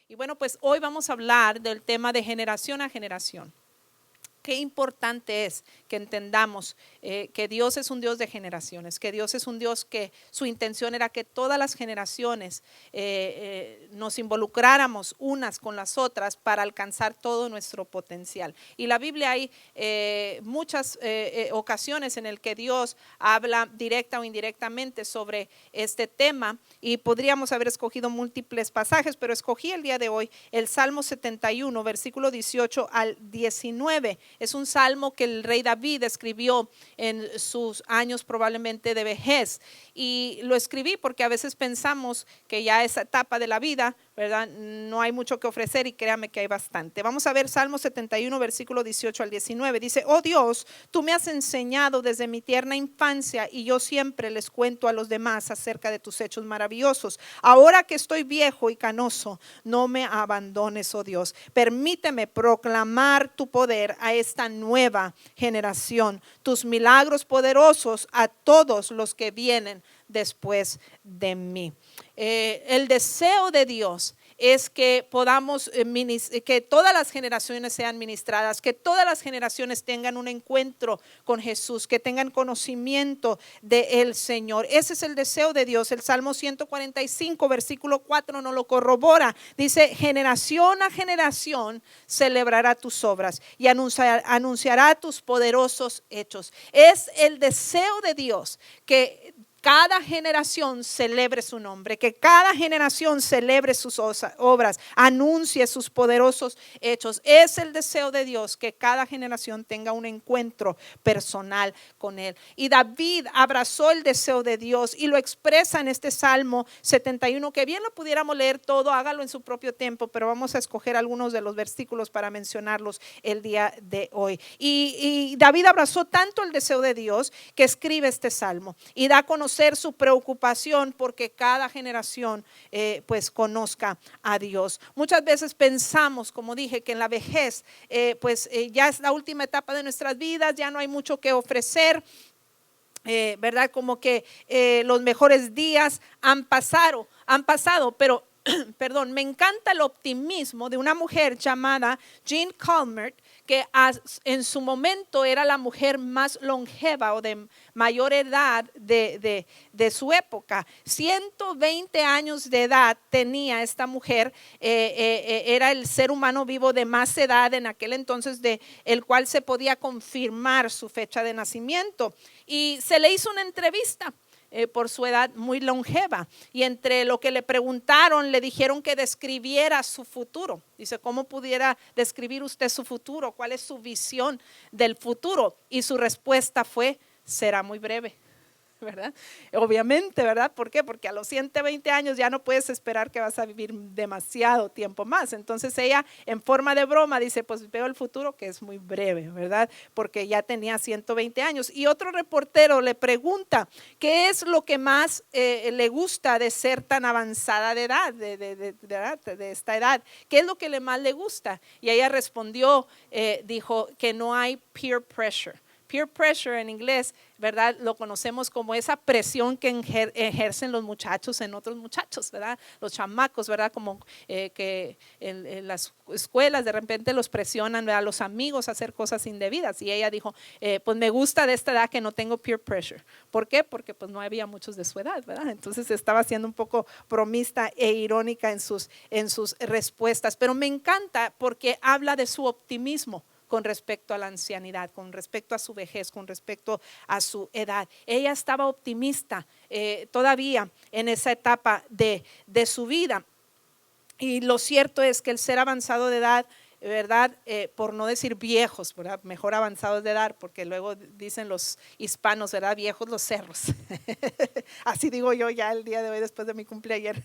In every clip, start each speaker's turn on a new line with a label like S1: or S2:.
S1: Y bueno, pues hoy vamos a hablar del tema de generación a generación. Qué importante es que entendamos que Dios es un Dios de generaciones, que Dios es un Dios que su intención era que todas las generaciones nos involucráramos unas con las otras para alcanzar todo nuestro potencial. Y la Biblia hay muchas ocasiones en el que Dios habla directa o indirectamente sobre este tema, y podríamos haber escogido múltiples pasajes, pero escogí el día de hoy el Salmo 71, versículo 18 al 19. Es un salmo que el rey David escribió en sus años probablemente de vejez, y lo escribí porque a veces pensamos que ya esa etapa de la vida, ¿verdad?, no hay mucho que ofrecer, y créame que hay bastante. Vamos a ver Salmo 71, versículo 18 al 19. Dice: oh Dios, tú me has enseñado desde mi tierna infancia, y yo siempre les cuento a los demás acerca de tus hechos maravillosos. Ahora que estoy viejo y canoso, no me abandones, oh Dios. Permíteme proclamar tu poder a esta nueva generación, tus milagros poderosos a todos los que vienen después de mí. El deseo de Dios es que podamos, que todas las generaciones sean ministradas, que todas las generaciones tengan un encuentro con Jesús, que tengan conocimiento del Señor. Ese es el deseo de Dios. El Salmo 145, versículo 4 nos lo corrobora. Dice: generación a generación celebrará tus obras y anunciará tus poderosos hechos. Es el deseo de Dios que cada generación celebre su nombre, que cada generación celebre sus obras, anuncie sus poderosos hechos. Es el deseo de Dios que cada generación tenga un encuentro personal con Él. Y David abrazó el deseo de Dios y lo expresa en este Salmo 71, que bien lo pudiéramos leer todo, hágalo en su propio tiempo, pero vamos a escoger algunos de los versículos para mencionarlos el día de hoy. Y David abrazó tanto el deseo de Dios que escribe este Salmo y da a conocer su preocupación porque cada generación pues conozca a Dios. Muchas veces pensamos, como dije, que en la vejez ya es la última etapa de nuestras vidas, ya no hay mucho que ofrecer, ¿verdad? Como que los mejores días han pasado, pero perdón, me encanta el optimismo de una mujer llamada Jean Calment, que en su momento era la mujer más longeva o de mayor edad de su época. 120 años de edad tenía esta mujer. Era el ser humano vivo de más edad en aquel entonces, de el cual se podía confirmar su fecha de nacimiento, y se le hizo una entrevista por su edad muy longeva, y entre lo que le preguntaron, le dijeron que describiera su futuro. Dice: ¿cómo pudiera describir usted su futuro? ¿Cuál es su visión del futuro? Y su respuesta fue: será muy breve. ¿Verdad? Obviamente, ¿verdad? ¿Por qué? Porque a los 120 años ya no puedes esperar que vas a vivir demasiado tiempo más. Entonces ella, en forma de broma, dice: pues veo el futuro que es muy breve, ¿verdad? Porque ya tenía 120 años. Y otro reportero le pregunta: ¿qué es lo que más le gusta de ser tan avanzada de edad, de esta edad? ¿Qué es lo que más le gusta? Y ella respondió, dijo que no hay peer pressure. Peer pressure en inglés, ¿verdad? Lo conocemos como esa presión que ejercen los muchachos en otros muchachos, ¿verdad? Los chamacos, ¿verdad? Como que en las escuelas de repente los presionan, ¿verdad?, los amigos a hacer cosas indebidas. Y ella dijo: pues me gusta de esta edad que no tengo peer pressure. ¿Por qué? Porque pues no había muchos de su edad, ¿verdad? Entonces estaba siendo un poco bromista e irónica en sus respuestas. Pero me encanta porque habla de su optimismo con respecto a la ancianidad, con respecto a su vejez, con respecto a su edad. Ella estaba optimista todavía en esa etapa de su vida. Y lo cierto es que el ser avanzado de edad, ¿verdad? Por no decir viejos, ¿verdad? Mejor avanzados de edad, porque luego dicen los hispanos, ¿verdad? Viejos los cerros. Así digo yo ya el día de hoy después de mi cumpleaños.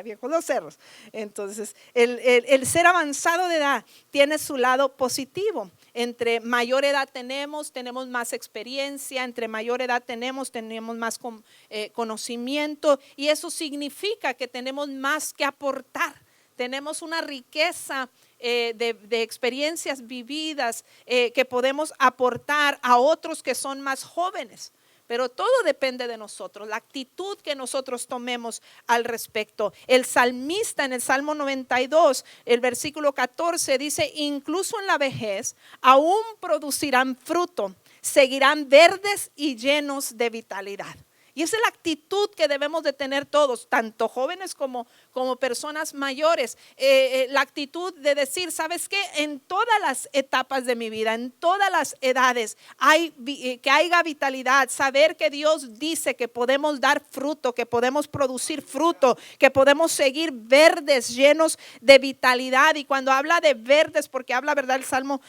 S1: Viejos los cerros. Entonces, el ser avanzado de edad tiene su lado positivo. Entre mayor edad tenemos más experiencia, entre mayor edad tenemos más conocimiento, y eso significa que tenemos más que aportar. Tenemos una riqueza de experiencias vividas que podemos aportar a otros que son más jóvenes. pero todo depende de nosotros, la actitud que nosotros tomemos al respecto. El salmista en el Salmo 92, el versículo 14 dice: incluso en la vejez aún producirán fruto, seguirán verdes y llenos de vitalidad. Y esa es la actitud que debemos de tener todos, tanto jóvenes como personas mayores. La actitud de decir, ¿sabes qué? En todas las etapas de mi vida, en todas las edades, que haya vitalidad. Saber que Dios dice que podemos dar fruto, que podemos producir fruto, que podemos seguir verdes, llenos de vitalidad. Y cuando habla de verdes, porque habla, ¿verdad? El Salmo,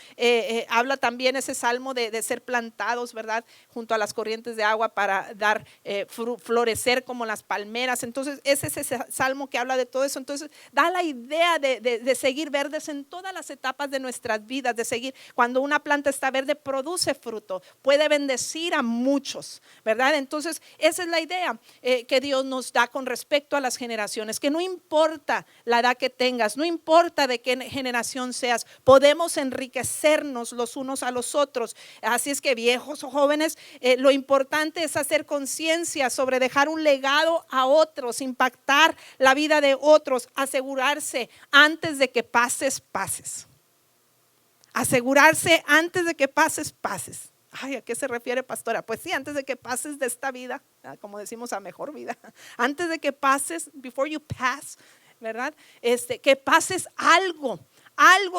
S1: habla también ese Salmo de ser plantados, ¿verdad? Junto a las corrientes de agua para dar florecer como las palmeras. Entonces ese es ese salmo que habla de todo eso. Entonces da la idea de seguir verdes en todas las etapas de nuestras vidas, de seguir. Cuando una planta está verde, produce fruto, puede bendecir a muchos, ¿verdad? Entonces esa es la idea que Dios nos da con respecto a las generaciones, que no importa la edad que tengas, no importa de qué generación seas, podemos enriquecernos los unos a los otros. Así es que viejos o jóvenes, lo importante es hacer conciencia sobre dejar un legado a otros, impactar la vida de otros, asegurarse antes de que pases. Asegurarse antes de que pases. Ay, ¿a qué se refiere, pastora? Pues sí, antes de que pases de esta vida, como decimos, a mejor vida. Antes de que pases, before you pass, ¿verdad? Que pases algo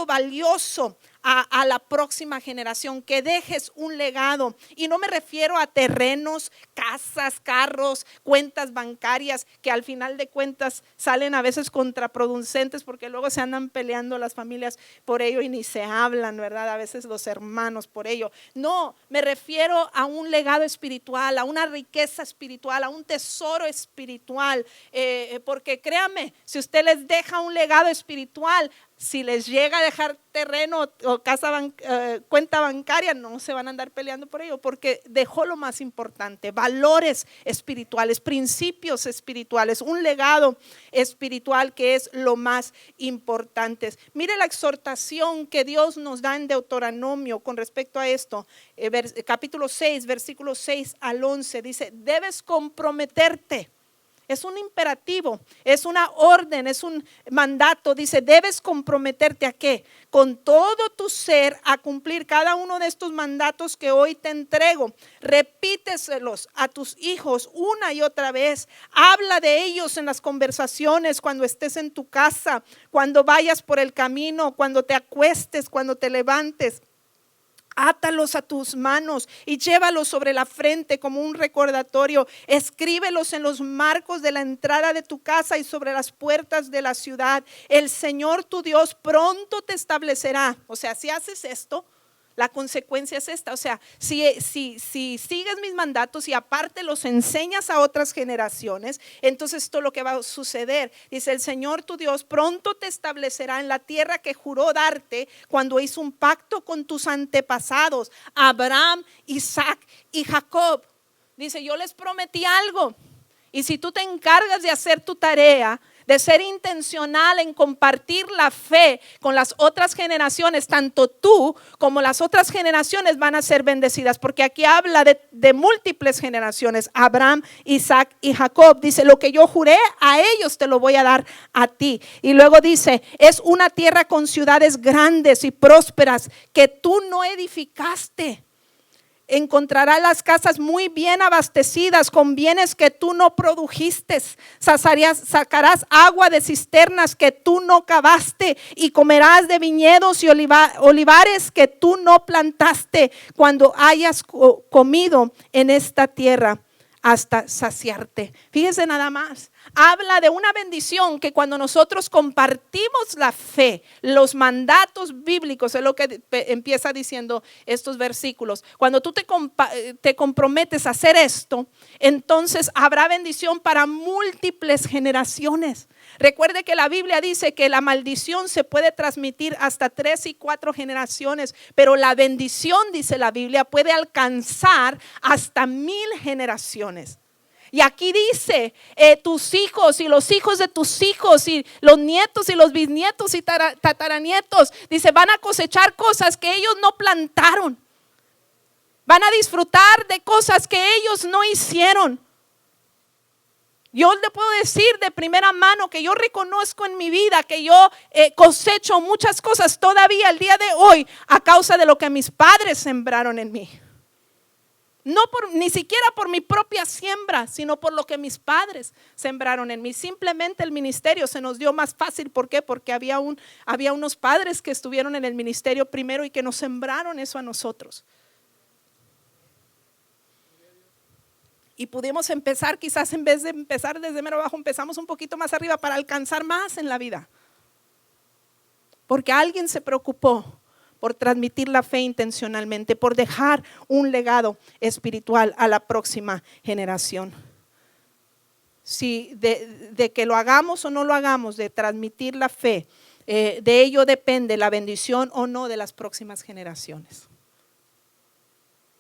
S1: valioso a la próxima generación, que dejes un legado. Y no me refiero a terrenos, casas, carros, cuentas bancarias que al final de cuentas salen a veces contraproducentes, porque luego se andan peleando las familias por ello y ni se hablan, ¿verdad? A veces los hermanos por ello. No, me refiero a un legado espiritual, a una riqueza espiritual, a un tesoro espiritual, porque créanme, si usted les deja un legado espiritual, si les llega a dejar terreno o cuenta bancaria, no se van a andar peleando por ello, porque dejó lo más importante: valores espirituales, principios espirituales, un legado espiritual que es lo más importante. Mire la exhortación que Dios nos da en Deuteronomio con respecto a esto, capítulo 6, versículos 6 al 11, dice: debes comprometerte. Es un imperativo, es una orden, es un mandato. Dice: debes comprometerte ¿a qué? Con todo tu ser a cumplir cada uno de estos mandatos que hoy te entrego. Repíteselos a tus hijos una y otra vez. Habla de ellos en las conversaciones, cuando estés en tu casa, cuando vayas por el camino, cuando te acuestes, cuando te levantes. Átalos a tus manos y llévalos sobre la frente como un recordatorio. Escríbelos en los marcos de la entrada de tu casa y sobre las puertas de la ciudad. El Señor tu Dios pronto te establecerá. O sea, si haces esto, la consecuencia es esta. O sea, si sigues mis mandatos y aparte los enseñas a otras generaciones, entonces esto es lo que va a suceder. Dice: el Señor tu Dios pronto te establecerá en la tierra que juró darte cuando hizo un pacto con tus antepasados, Abraham, Isaac y Jacob. Dice: yo les prometí algo, y si tú te encargas de hacer tu tarea, de ser intencional en compartir la fe con las otras generaciones, tanto tú como las otras generaciones van a ser bendecidas, porque aquí habla de múltiples generaciones: Abraham, Isaac y Jacob. Dice: lo que yo juré a ellos te lo voy a dar a ti. Y luego dice: es una tierra con ciudades grandes y prósperas que tú no edificaste. Encontrarás las casas muy bien abastecidas con bienes que tú no produjiste. Sacarás agua de cisternas que tú no cavaste, y comerás de viñedos y olivares que tú no plantaste, cuando hayas comido en esta tierra hasta saciarte. Fíjese nada más. Habla de una bendición que cuando nosotros compartimos la fe, los mandatos bíblicos, es lo que empieza diciendo estos versículos. Cuando tú te comprometes a hacer esto, entonces habrá bendición para múltiples generaciones. Recuerde que la Biblia dice que la maldición se puede transmitir hasta 3 y 4 generaciones, pero la bendición, dice la Biblia, puede alcanzar hasta 1000 generaciones. Y aquí dice: tus hijos y los hijos de tus hijos y los nietos y los bisnietos y tataranietos, dice, van a cosechar cosas que ellos no plantaron. Van a disfrutar de cosas que ellos no hicieron. Yo le puedo decir de primera mano que yo reconozco en mi vida que yo cosecho muchas cosas todavía el día de hoy a causa de lo que mis padres sembraron en mí. Ni siquiera por mi propia siembra, sino por lo que mis padres sembraron en mí. Simplemente el ministerio se nos dio más fácil. ¿Por qué? Porque había unos padres que estuvieron en el ministerio primero y que nos sembraron eso a nosotros. Y pudimos empezar, quizás en vez de empezar desde mero abajo, empezamos un poquito más arriba para alcanzar más en la vida. Porque alguien se preocupó por transmitir la fe intencionalmente, por dejar un legado espiritual a la próxima generación. Si de que lo hagamos o no lo hagamos, de transmitir la fe, de ello depende la bendición o no de las próximas generaciones.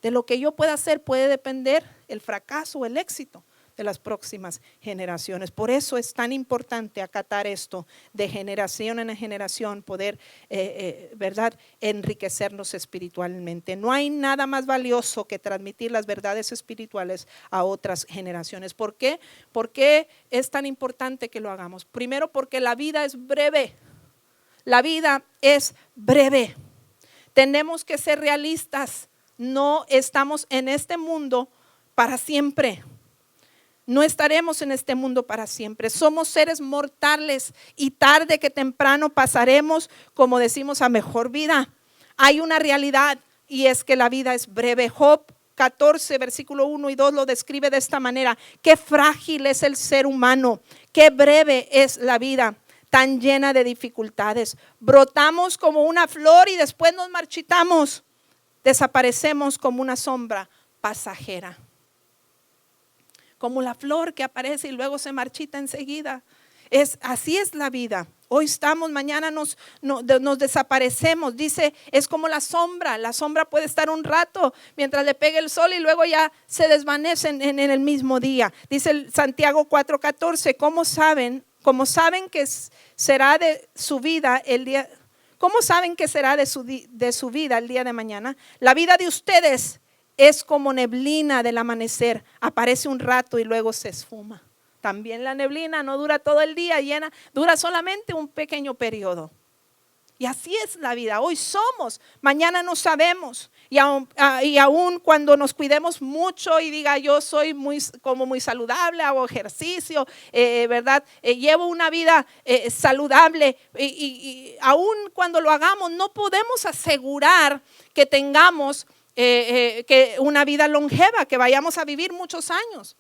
S1: De lo que yo pueda hacer puede depender el fracaso o el éxito de las próximas generaciones. Por eso es tan importante acatar esto de generación en generación, poder, ¿verdad?, enriquecernos espiritualmente. No hay nada más valioso que transmitir las verdades espirituales a otras generaciones. ¿Por qué? ¿Por qué es tan importante que lo hagamos? Primero, porque la vida es breve. La vida es breve. Tenemos que ser realistas. No estamos en este mundo para siempre. No estaremos en este mundo para siempre. Somos seres mortales y tarde que temprano pasaremos, como decimos, a mejor vida. Hay una realidad y es que la vida es breve. Job 14, versículo 1 y 2 lo describe de esta manera. Qué frágil es el ser humano, qué breve es la vida, tan llena de dificultades. Brotamos como una flor y después nos marchitamos. Desaparecemos como una sombra pasajera. Como la flor que aparece y luego se marchita enseguida. Así es la vida. Hoy estamos, mañana nos desaparecemos. Dice, es como la sombra. La sombra puede estar un rato mientras le pegue el sol y luego ya se desvanece en el mismo día. Dice Santiago 4:14, ¿cómo saben que será de su vida el día? ¿Cómo saben que será de su vida el día de mañana? La vida de ustedes es como neblina del amanecer, aparece un rato y luego se esfuma. También la neblina no dura todo el día, dura solamente un pequeño periodo. Y así es la vida. Hoy somos, mañana no sabemos. Y aún cuando nos cuidemos mucho y diga yo soy muy saludable, hago ejercicio, ¿verdad? Llevo una vida saludable y aún cuando lo hagamos no podemos asegurar que tengamos que una vida longeva, que vayamos a vivir muchos años.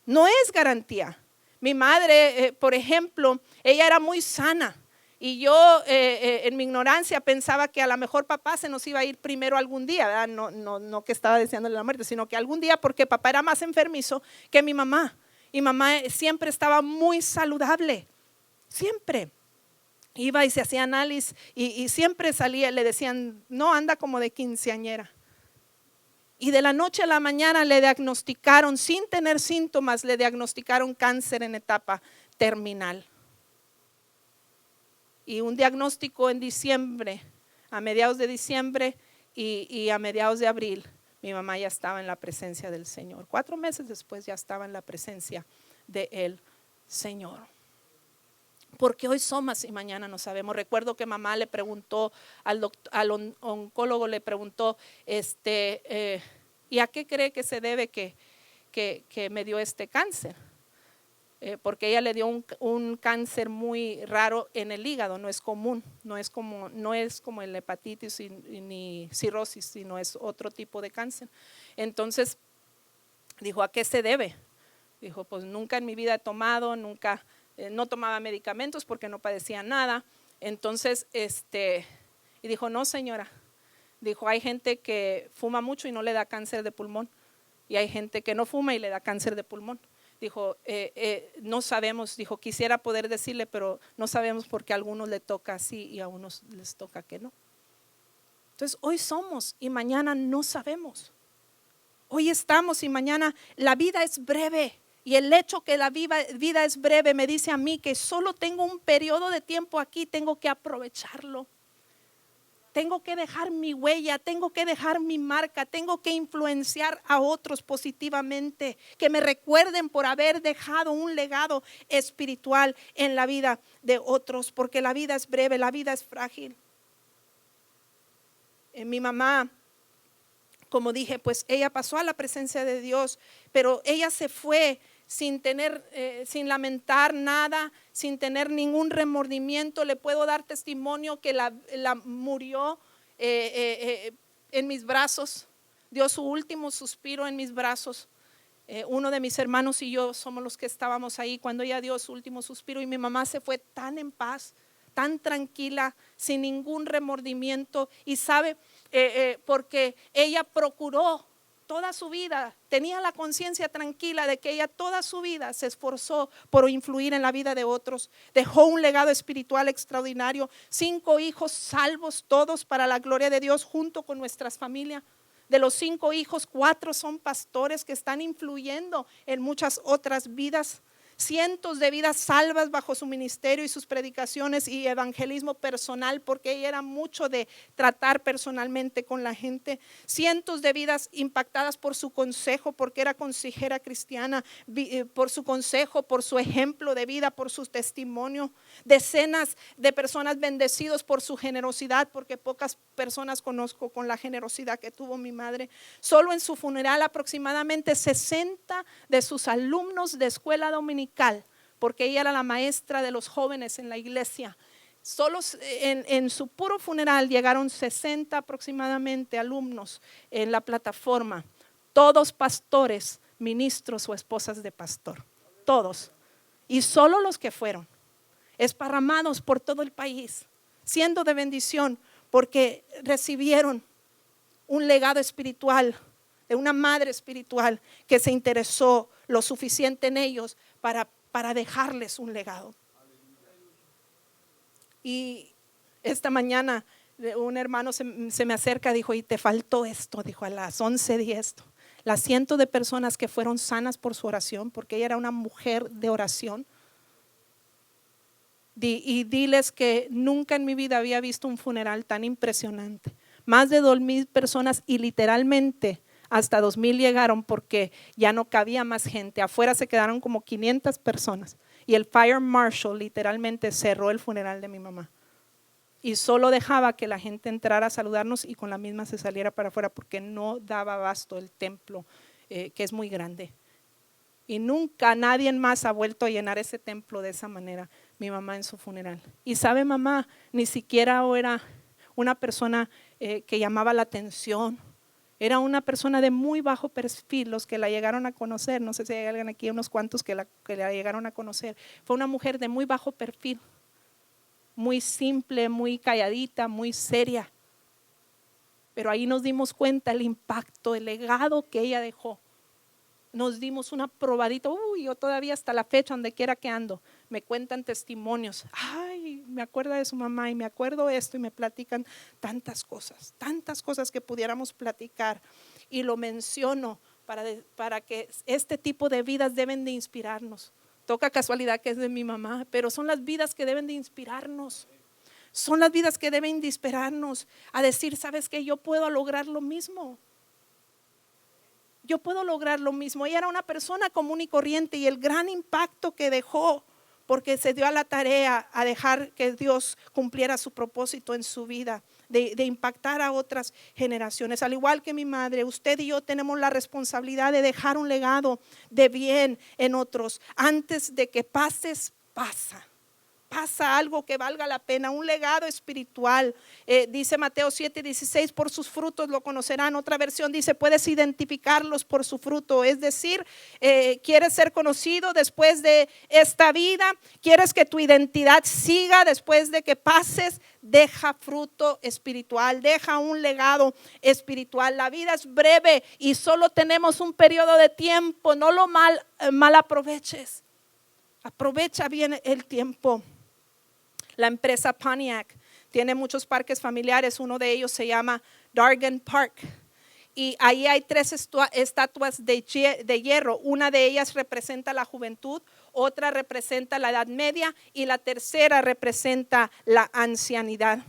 S1: No es garantía. Mi madre, por ejemplo, ella era muy sana. Y yo en mi ignorancia pensaba que a lo mejor papá se nos iba a ir primero algún día, ¿verdad? No que estaba deseándole la muerte, sino que algún día, porque papá era más enfermizo que mi mamá. Y mamá siempre estaba muy saludable, siempre. Iba y se hacía análisis y siempre salía, le decían, no, anda como de quinceañera. Y de la noche a la mañana le diagnosticaron, sin tener síntomas, le diagnosticaron cáncer en etapa terminal. Y un diagnóstico en diciembre, a mediados de diciembre y a mediados de abril, mi mamá ya estaba en la presencia del Señor. 4 meses después ya estaba en la presencia del Señor. Porque hoy somos y mañana no sabemos. Recuerdo que mamá le preguntó al oncólogo, le preguntó, ¿y a qué cree que se debe que me dio este cáncer? Porque ella le dio un cáncer muy raro en el hígado, no es común, no es como el hepatitis ni cirrosis, sino es otro tipo de cáncer. Entonces dijo, ¿a qué se debe? Dijo, pues nunca en mi vida he tomado, nunca, no tomaba medicamentos porque no padecía nada. Entonces, y dijo, no señora, dijo, hay gente que fuma mucho y no le da cáncer de pulmón, y hay gente que no fuma y le da cáncer de pulmón. Dijo, no sabemos, dijo, quisiera poder decirle, pero no sabemos porque a algunos le toca así y a unos les toca que no. Entonces, hoy somos y mañana no sabemos. Hoy estamos y mañana la vida es breve. Y el hecho que la vida es breve me dice a mí que solo tengo un periodo de tiempo aquí, tengo que aprovecharlo. Tengo que dejar mi huella, tengo que dejar mi marca, tengo que influenciar a otros positivamente, que me recuerden por haber dejado un legado espiritual en la vida de otros, porque la vida es breve, la vida es frágil. Mi mamá, como dije, pues ella pasó a la presencia de Dios, pero ella se fue sin sin lamentar nada, sin tener ningún remordimiento. Le puedo dar testimonio que la murió en mis brazos, dio su último suspiro en mis brazos. Uno de mis hermanos y yo somos los que estábamos ahí cuando ella dio su último suspiro, y mi mamá se fue tan en paz, tan tranquila, sin ningún remordimiento. Y sabe, porque ella procuró toda su vida, tenía la conciencia tranquila de que ella toda su vida se esforzó por influir en la vida de otros. Dejó un legado espiritual extraordinario, 5 hijos salvos, todos para la gloria de Dios, junto con nuestras familias. De los 5 hijos, 4 son pastores que están influyendo en muchas otras vidas. Cientos de vidas salvas bajo su ministerio y sus predicaciones y evangelismo personal, porque ella era mucho de tratar personalmente con la gente. Cientos de vidas impactadas por su consejo, porque era consejera cristiana, por su consejo, por su ejemplo de vida, por su testimonio. Decenas de personas bendecidos por su generosidad, porque pocas personas conozco con la generosidad que tuvo mi madre. Solo en su funeral aproximadamente 60 de sus alumnos de escuela dominical, porque ella era la maestra de los jóvenes en la iglesia. Solo en su puro funeral llegaron 60 aproximadamente alumnos en la plataforma, todos pastores, ministros o esposas de pastor, todos. Y solo los que fueron esparramados por todo el país, siendo de bendición, porque recibieron un legado espiritual de una madre espiritual que se interesó lo suficiente en ellos para dejarles un legado. Y esta mañana un hermano se me acerca, dijo, y te faltó esto, dijo, a las 11:10, las cientos de personas que fueron sanas por su oración, porque ella era una mujer de oración. Y diles que nunca en mi vida había visto un funeral tan impresionante. Más de 2,000 personas, y literalmente hasta 2,000 llegaron porque ya no cabía más gente. Afuera se quedaron como 500 personas. Y el fire marshal literalmente cerró el funeral de mi mamá. Y solo dejaba que la gente entrara a saludarnos y con la misma se saliera para afuera, porque no daba abasto el templo, que es muy grande. Y nunca nadie más ha vuelto a llenar ese templo de esa manera, mi mamá en su funeral. Y sabe, mamá, ni siquiera era una persona que llamaba la atención. Era una persona de muy bajo perfil, los que la llegaron a conocer, no sé si hay alguien aquí, unos cuantos que la llegaron a conocer. Fue una mujer de muy bajo perfil, muy simple, muy calladita, muy seria. Pero ahí nos dimos cuenta el impacto, el legado que ella dejó. Nos dimos una probadita. Yo todavía hasta la fecha, donde quiera que ando, me cuentan testimonios. Ay, me acuerdo de su mamá y me acuerdo esto, y me platican tantas cosas que pudiéramos platicar. Y lo menciono para que este tipo de vidas deben de inspirarnos. Toca casualidad que es de mi mamá, pero son las vidas que deben de inspirarnos. Son las vidas que deben de inspirarnos a decir, ¿sabes qué? Yo puedo lograr lo mismo. Yo puedo lograr lo mismo. Ella era una persona común y corriente, y el gran impacto que dejó, porque se dio a la tarea a dejar que Dios cumpliera su propósito en su vida, de impactar a otras generaciones. Al igual que mi madre, usted y yo tenemos la responsabilidad de dejar un legado de bien en otros. Antes de que pases, pasa algo que valga la pena, un legado espiritual. Dice Mateo 7:16, por sus frutos lo conocerán. Otra versión dice, puedes identificarlos por su fruto. Es decir, quieres ser conocido después de esta vida, quieres que tu identidad siga después de que pases, deja fruto espiritual, deja un legado espiritual. La vida es breve y solo tenemos un periodo de tiempo. No lo mal aproveches. Aprovecha bien el tiempo. La empresa Pontiac tiene muchos parques familiares. Uno de ellos se llama Dargan Park. Y ahí hay 3 estatuas de hierro. Una de ellas representa la juventud, otra representa la edad media y la tercera representa la ancianidad.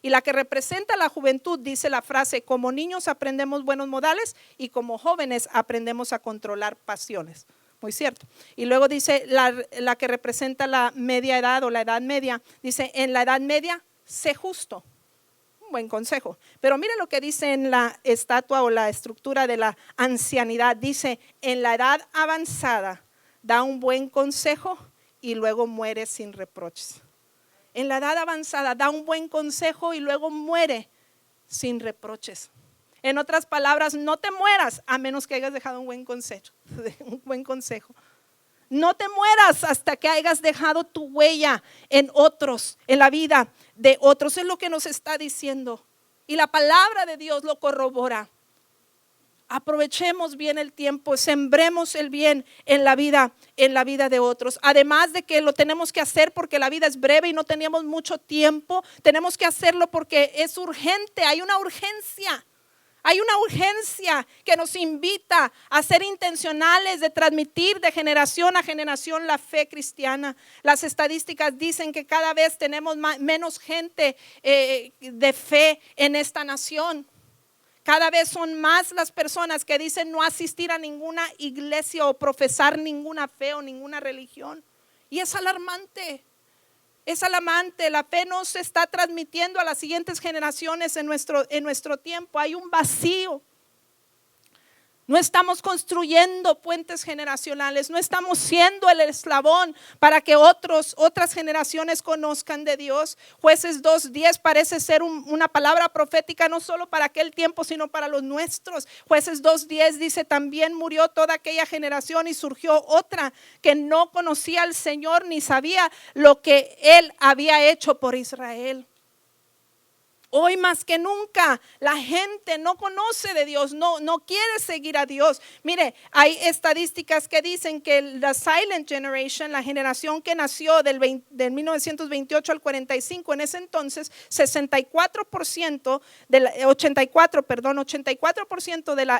S1: Y la que representa la juventud dice la frase: como niños aprendemos buenos modales y como jóvenes aprendemos a controlar pasiones. Muy cierto. Y luego dice la que representa la media edad o la edad media, dice: en la edad media, sé justo. Un buen consejo. Pero mire lo que dice en la estatua o la estructura de la ancianidad. Dice: en la edad avanzada, da un buen consejo y luego muere sin reproches. En la edad avanzada, da un buen consejo y luego muere sin reproches. En otras palabras, no te mueras a menos que hayas dejado un buen consejo. No te mueras hasta que hayas dejado tu huella en otros, en la vida de otros. Es lo que nos está diciendo. Y la palabra de Dios lo corrobora. Aprovechemos bien el tiempo, sembremos el bien en la vida de otros. Además de que lo tenemos que hacer porque la vida es breve y no tenemos mucho tiempo, tenemos que hacerlo porque es urgente, hay una urgencia. Hay una urgencia que nos invita a ser intencionales de transmitir de generación a generación la fe cristiana. Las estadísticas dicen que cada vez tenemos menos gente de fe en esta nación. Cada vez son más las personas que dicen no asistir a ninguna iglesia o profesar ninguna fe o ninguna religión. Y es alarmante. Es alarmante, la fe no se está transmitiendo a las siguientes generaciones en nuestro tiempo. Hay un vacío. No estamos construyendo puentes generacionales, no estamos siendo el eslabón para que otras generaciones conozcan de Dios. Jueces 2:10 parece ser una palabra profética no solo para aquel tiempo, sino para los nuestros. Jueces 2:10 dice: también murió toda aquella generación y surgió otra que no conocía al Señor ni sabía lo que Él había hecho por Israel. Hoy más que nunca la gente no conoce de Dios, no quiere seguir a Dios. Mire, hay estadísticas que dicen que la Silent Generation, la generación que nació del 1928 al 45, en ese entonces 84%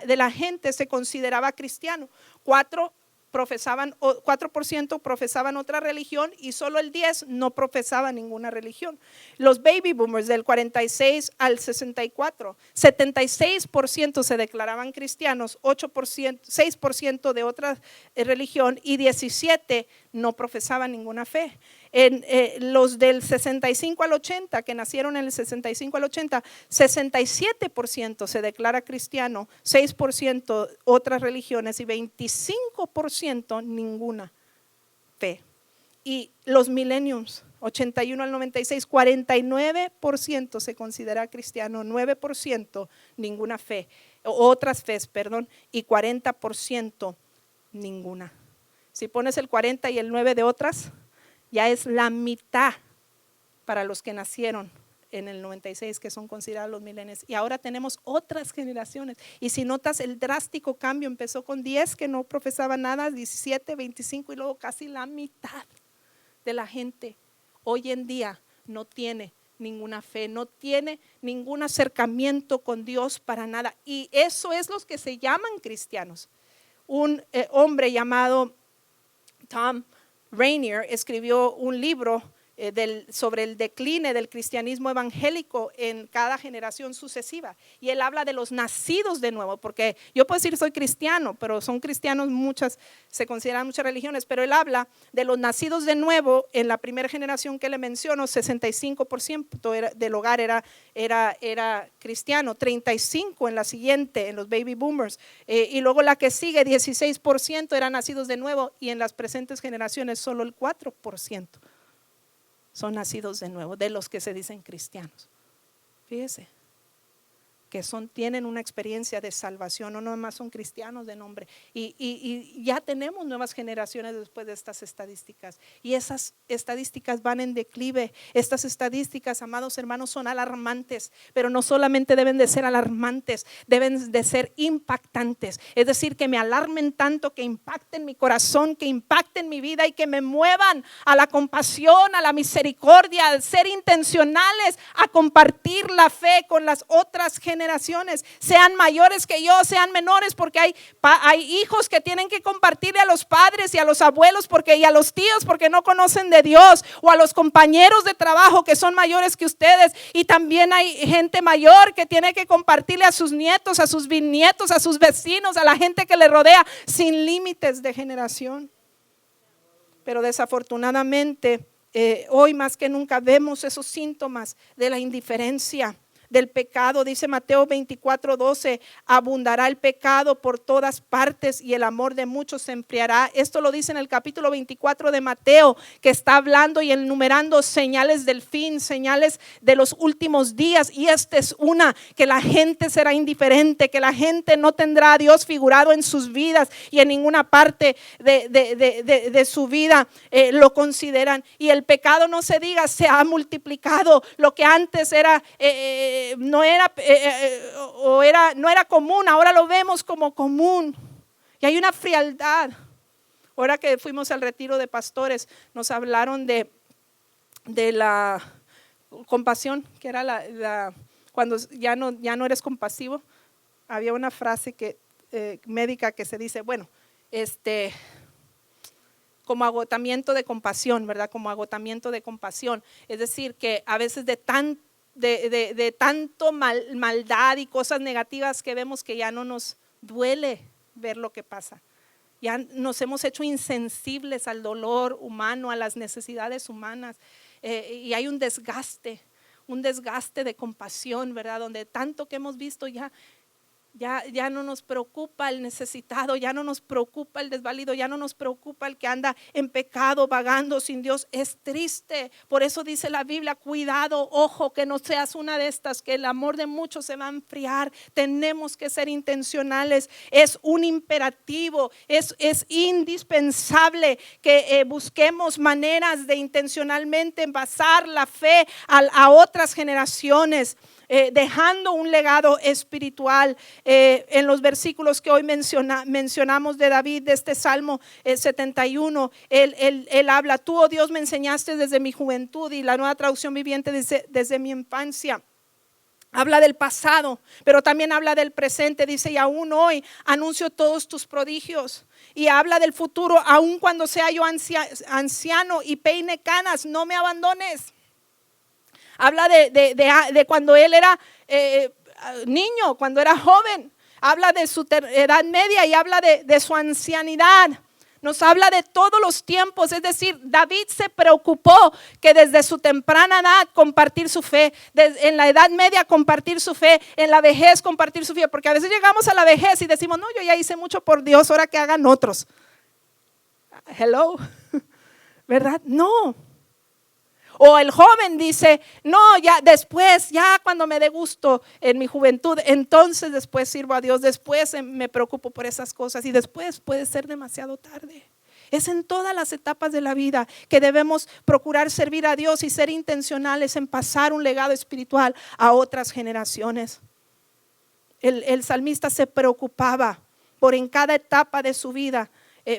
S1: de la gente se consideraba cristiano. 4% profesaban otra religión y solo el 10% no profesaba ninguna religión. Los baby boomers del 46 al 64, 76% se declaraban cristianos, 6% de otra religión y 17% no profesaban ninguna fe. Los del 65 al 80, que nacieron en el 65 al 80, 67% se declara cristiano, 6% otras religiones y 25% ninguna fe. Y los millennials, 81 al 96, 49% se considera cristiano, 9% ninguna fe, otras fes, y 40% ninguna. Si pones el 40 y el 9 de otras, ya es la mitad para los que nacieron en el 96, que son considerados los millennials. Y ahora tenemos otras generaciones. Y si notas el drástico cambio, empezó con 10 que no profesaban nada, 17, 25 y luego casi la mitad de la gente hoy en día no tiene ninguna fe, no tiene ningún acercamiento con Dios para nada. Y eso es los que se llaman cristianos. Un hombre llamado Tom Rainier escribió un libro sobre el decline del cristianismo evangélico en cada generación sucesiva, y él habla de los nacidos de nuevo, porque yo puedo decir soy cristiano, pero son cristianos se consideran muchas religiones, pero él habla de los nacidos de nuevo. En la primera generación que le menciono, 65% del hogar era cristiano, 35% en la siguiente, en los baby boomers, y luego la que sigue, 16% eran nacidos de nuevo, y en las presentes generaciones solo el 4% son nacidos de nuevo, de los que se dicen cristianos. Fíjese que tienen una experiencia de salvación, no nomás son cristianos de nombre. Y ya tenemos nuevas generaciones después de estas estadísticas, y esas estadísticas van en declive. Estas estadísticas, amados hermanos, son alarmantes, pero no solamente deben de ser alarmantes, deben de ser impactantes. Es decir, que me alarmen tanto, que impacten mi corazón, que impacten mi vida y que me muevan a la compasión, a la misericordia, a ser intencionales, a compartir la fe con las otras generaciones generaciones, sean mayores que yo, sean menores, porque hay hijos que tienen que compartirle a los padres y a los abuelos y a los tíos porque no conocen de Dios, o a los compañeros de trabajo que son mayores que ustedes, y también hay gente mayor que tiene que compartirle a sus nietos, a sus bisnietos, a sus vecinos, a la gente que le rodea, sin límites de generación. Pero desafortunadamente hoy más que nunca vemos esos síntomas de la indiferencia, del pecado. Dice Mateo 24:12, abundará el pecado por todas partes y el amor de muchos se enfriará. Esto lo dice en el capítulo 24 de Mateo, que está hablando y enumerando señales del fin, señales de los últimos días. Y esta es una, que la gente será indiferente, que la gente no tendrá a Dios figurado en sus vidas, y en ninguna parte de su vida lo consideran. Y el pecado, no se diga, se ha multiplicado. Lo que antes era no era común, ahora lo vemos como común, y hay una frialdad. Ahora que fuimos al retiro de pastores, nos hablaron de la compasión, que era cuando ya no eres compasivo. Había una frase médica que se dice, bueno, como agotamiento de compasión, ¿verdad? Como agotamiento de compasión. Es decir, que a veces de tanto maldad y cosas negativas que vemos, que ya no nos duele ver lo que pasa. Ya nos hemos hecho insensibles al dolor humano, a las necesidades humanas, y hay un desgaste de compasión, ¿verdad? Donde tanto que hemos visto ya no nos preocupa el necesitado, ya no nos preocupa el desvalido, ya no nos preocupa el que anda en pecado, vagando sin Dios. Es triste. Por eso dice la Biblia, cuidado, ojo, que no seas una de estas, que el amor de muchos se va a enfriar. Tenemos que ser intencionales. Es un imperativo, es indispensable que busquemos maneras de intencionalmente envasar la fe a otras generaciones, dejando un legado espiritual. En los versículos que hoy mencionamos de David, de este Salmo 71, él habla, tú, oh Dios, me enseñaste desde mi juventud, y la Nueva Traducción Viviente dice, desde mi infancia. Habla del pasado, pero también habla del presente. Dice, y aún hoy anuncio todos tus prodigios. Y habla del futuro, aun cuando sea yo anciano y peine canas, no me abandones. Habla de cuando él era niño, cuando era joven. Habla de su edad media y habla de su ancianidad. Nos habla de todos los tiempos. Es decir, David se preocupó que desde su temprana edad compartir su fe, en la edad media compartir su fe, en la vejez compartir su fe. Porque a veces llegamos a la vejez y decimos, no, yo ya hice mucho por Dios, ahora que hagan otros. Hello, ¿verdad? No. O el joven dice, no, ya después, ya cuando me dé gusto en mi juventud, entonces después sirvo a Dios, después me preocupo por esas cosas, y después puede ser demasiado tarde. Es en todas las etapas de la vida que debemos procurar servir a Dios y ser intencionales en pasar un legado espiritual a otras generaciones. El salmista se preocupaba por en cada etapa de su vida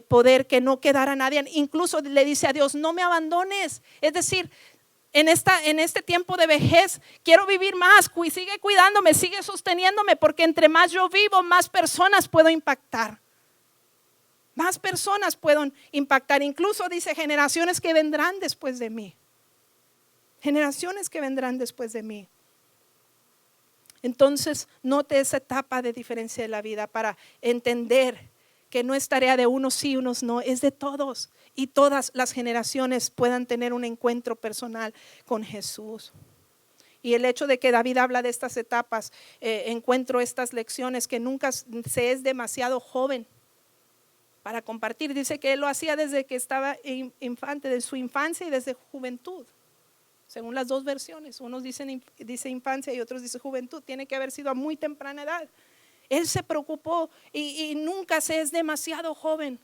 S1: poder que no quedara nadie. Incluso le dice a Dios, no me abandones. Es decir, en este tiempo de vejez quiero vivir más. Sigue cuidándome, sigue sosteniéndome, porque entre más yo vivo, más personas puedo impactar. Más personas puedo impactar. Incluso dice, generaciones que vendrán después de mí. Generaciones que vendrán después de mí. Entonces, note esa etapa de diferencia de la vida para entender que no es tarea de unos sí, unos no, es de todos, y todas las generaciones puedan tener un encuentro personal con Jesús. Y el hecho de que David habla de estas etapas, encuentro estas lecciones, que nunca se es demasiado joven para compartir. Dice que él lo hacía desde que estaba infante, de su infancia y desde juventud, según las dos versiones. Unos dice infancia y otros dice juventud. Tiene que haber sido a muy temprana edad. Él se preocupó, y nunca se es demasiado joven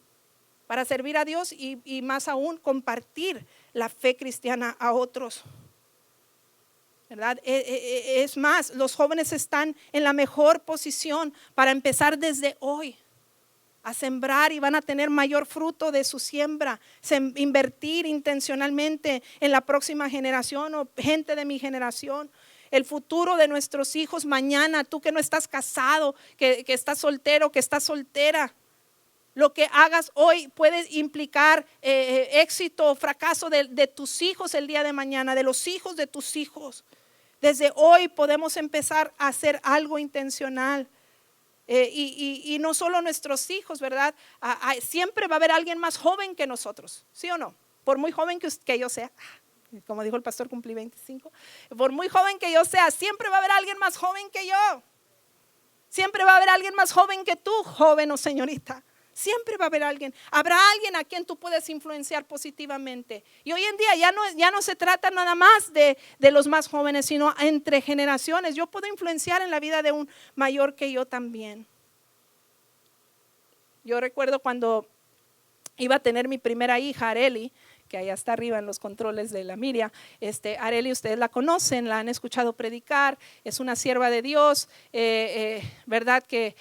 S1: para servir a Dios, y más aún compartir la fe cristiana a otros, ¿verdad? Es más, los jóvenes están en la mejor posición para empezar desde hoy. a sembrar y van a tener mayor fruto de su siembra. Invertir intencionalmente en la próxima generación o gente de mi generación. El futuro de nuestros hijos mañana, tú que no estás casado, que estás soltero, que estás soltera. Lo que hagas hoy puede implicar éxito o fracaso de tus hijos el día de mañana, de los hijos de tus hijos. Desde hoy podemos empezar a hacer algo intencional. Y no solo nuestros hijos, ¿verdad? Siempre va a haber alguien más joven que nosotros, ¿sí o no? Por muy joven que yo sea, como dijo el pastor, cumplí 25. Por muy joven que yo sea, siempre va a haber alguien más joven que yo. Siempre va a haber alguien más joven que tú, joven o señorita. Siempre va a haber alguien. Habrá alguien a quien tú puedes influenciar positivamente. Y hoy en día ya no se trata nada más de los más jóvenes, sino entre generaciones. Yo puedo influenciar en la vida de un mayor que yo también. Yo recuerdo cuando iba a tener mi primera hija, Areli, que allá está arriba en los controles de la Miria. Areli, ustedes la conocen, la han escuchado predicar, es una sierva de Dios, verdad que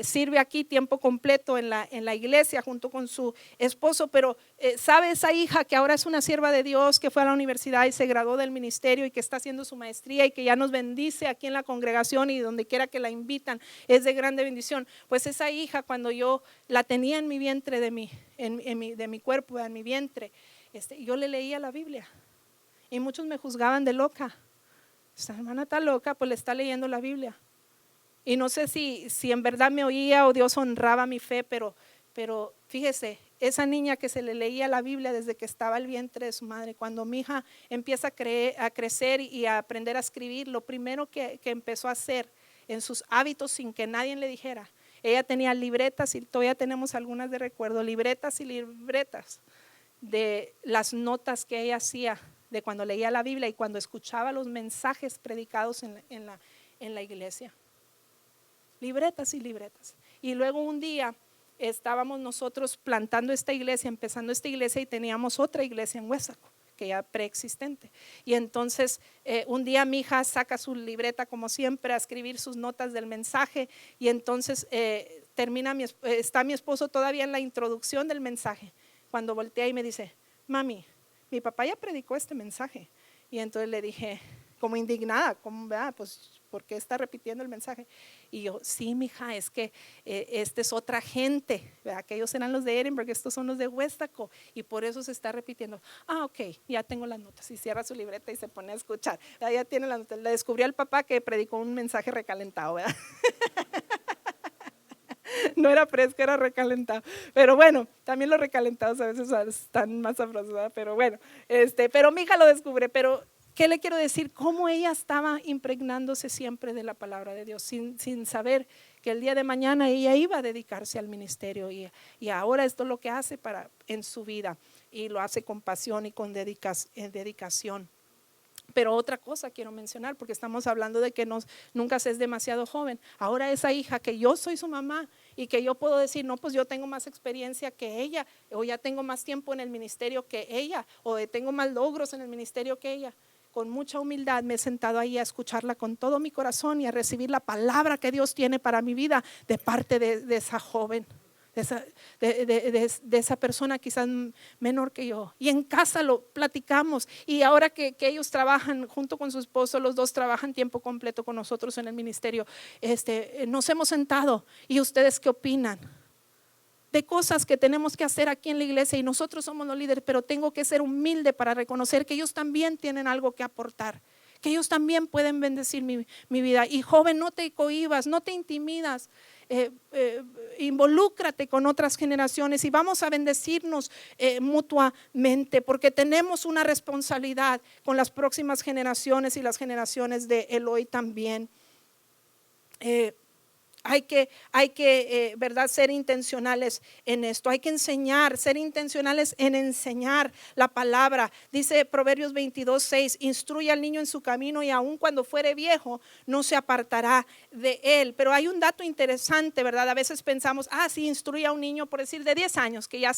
S1: sirve aquí tiempo completo en la iglesia junto con su esposo, pero sabe esa hija que ahora es una sierva de Dios, que fue a la universidad y se graduó del ministerio y que está haciendo su maestría y que ya nos bendice aquí en la congregación y donde quiera que la invitan, es de grande bendición. Pues esa hija, cuando yo la tenía en mi vientre de mi cuerpo, en mi vientre, yo le leía la Biblia y muchos me juzgaban de loca. Esta hermana está loca, pues le está leyendo la Biblia. Y no sé si en verdad me oía o Dios honraba mi fe, pero fíjese, esa niña que se le leía la Biblia desde que estaba el vientre de su madre, cuando mi hija empieza a crecer y a aprender a escribir, lo primero que empezó a hacer en sus hábitos sin que nadie le dijera, ella tenía libretas y todavía tenemos algunas de recuerdo, libretas y libretas de las notas que ella hacía de cuando leía la Biblia y cuando escuchaba los mensajes predicados en la iglesia. Libretas y libretas. Y luego un día estábamos nosotros plantando esta iglesia, empezando esta iglesia, y teníamos otra iglesia en Huesaco, que ya preexistente. Y entonces un día mi hija saca su libreta como siempre a escribir sus notas del mensaje, y entonces está mi esposo todavía en la introducción del mensaje, cuando voltea y me dice, mami, mi papá ya predicó este mensaje. Y entonces le dije, como indignada, pues, ¿por qué está repitiendo el mensaje? Y yo, sí, mija, es que esta es otra gente, ¿verdad? Que ellos eran los de Edinburgh, estos son los de Huestaco, y por eso se está repitiendo. Ok, ya tengo las notas. Y cierra su libreta y se pone a escuchar. Ya tiene las notas. Le descubrió al papá que predicó un mensaje recalentado, ¿verdad? No era fresco, era recalentado. Pero bueno, también los recalentados a veces están más sabrosos, ¿verdad? Pero bueno, pero mi hija lo descubre. Pero ¿qué le quiero decir? Cómo ella estaba impregnándose siempre de la palabra de Dios, sin saber que el día de mañana ella iba a dedicarse al ministerio, y ahora esto es lo que hace en su vida, y lo hace con pasión y con dedicación. Pero otra cosa quiero mencionar, porque estamos hablando de que nunca se es demasiado joven. Ahora esa hija, que yo soy su mamá y que yo puedo decir, no, pues yo tengo más experiencia que ella, o ya tengo más tiempo en el ministerio que ella, o tengo más logros en el ministerio que ella. Con mucha humildad me he sentado ahí a escucharla con todo mi corazón y a recibir la palabra que Dios tiene para mi vida de parte de esa joven, de esa persona quizás menor que yo. Y en casa lo platicamos, y ahora que ellos trabajan junto con su esposo, los dos trabajan tiempo completo con nosotros en el ministerio, nos hemos sentado. ¿Y ustedes qué opinan de cosas que tenemos que hacer aquí en la iglesia? Y nosotros somos los líderes, pero tengo que ser humilde para reconocer que ellos también tienen algo que aportar, que ellos también pueden bendecir mi vida. Y joven, no te cohibas, no te intimidas, involúcrate con otras generaciones y vamos a bendecirnos mutuamente, porque tenemos una responsabilidad con las próximas generaciones y las generaciones de Eloy también. Hay que ¿verdad? Ser intencionales en esto. Hay que enseñar, ser intencionales en enseñar la palabra. Dice Proverbios 22:6, instruye al niño en su camino y aun cuando fuere viejo no se apartará de él. Pero hay un dato interesante, ¿verdad? A veces pensamos, sí, instruye a un niño, por decir, de 10 años, que ya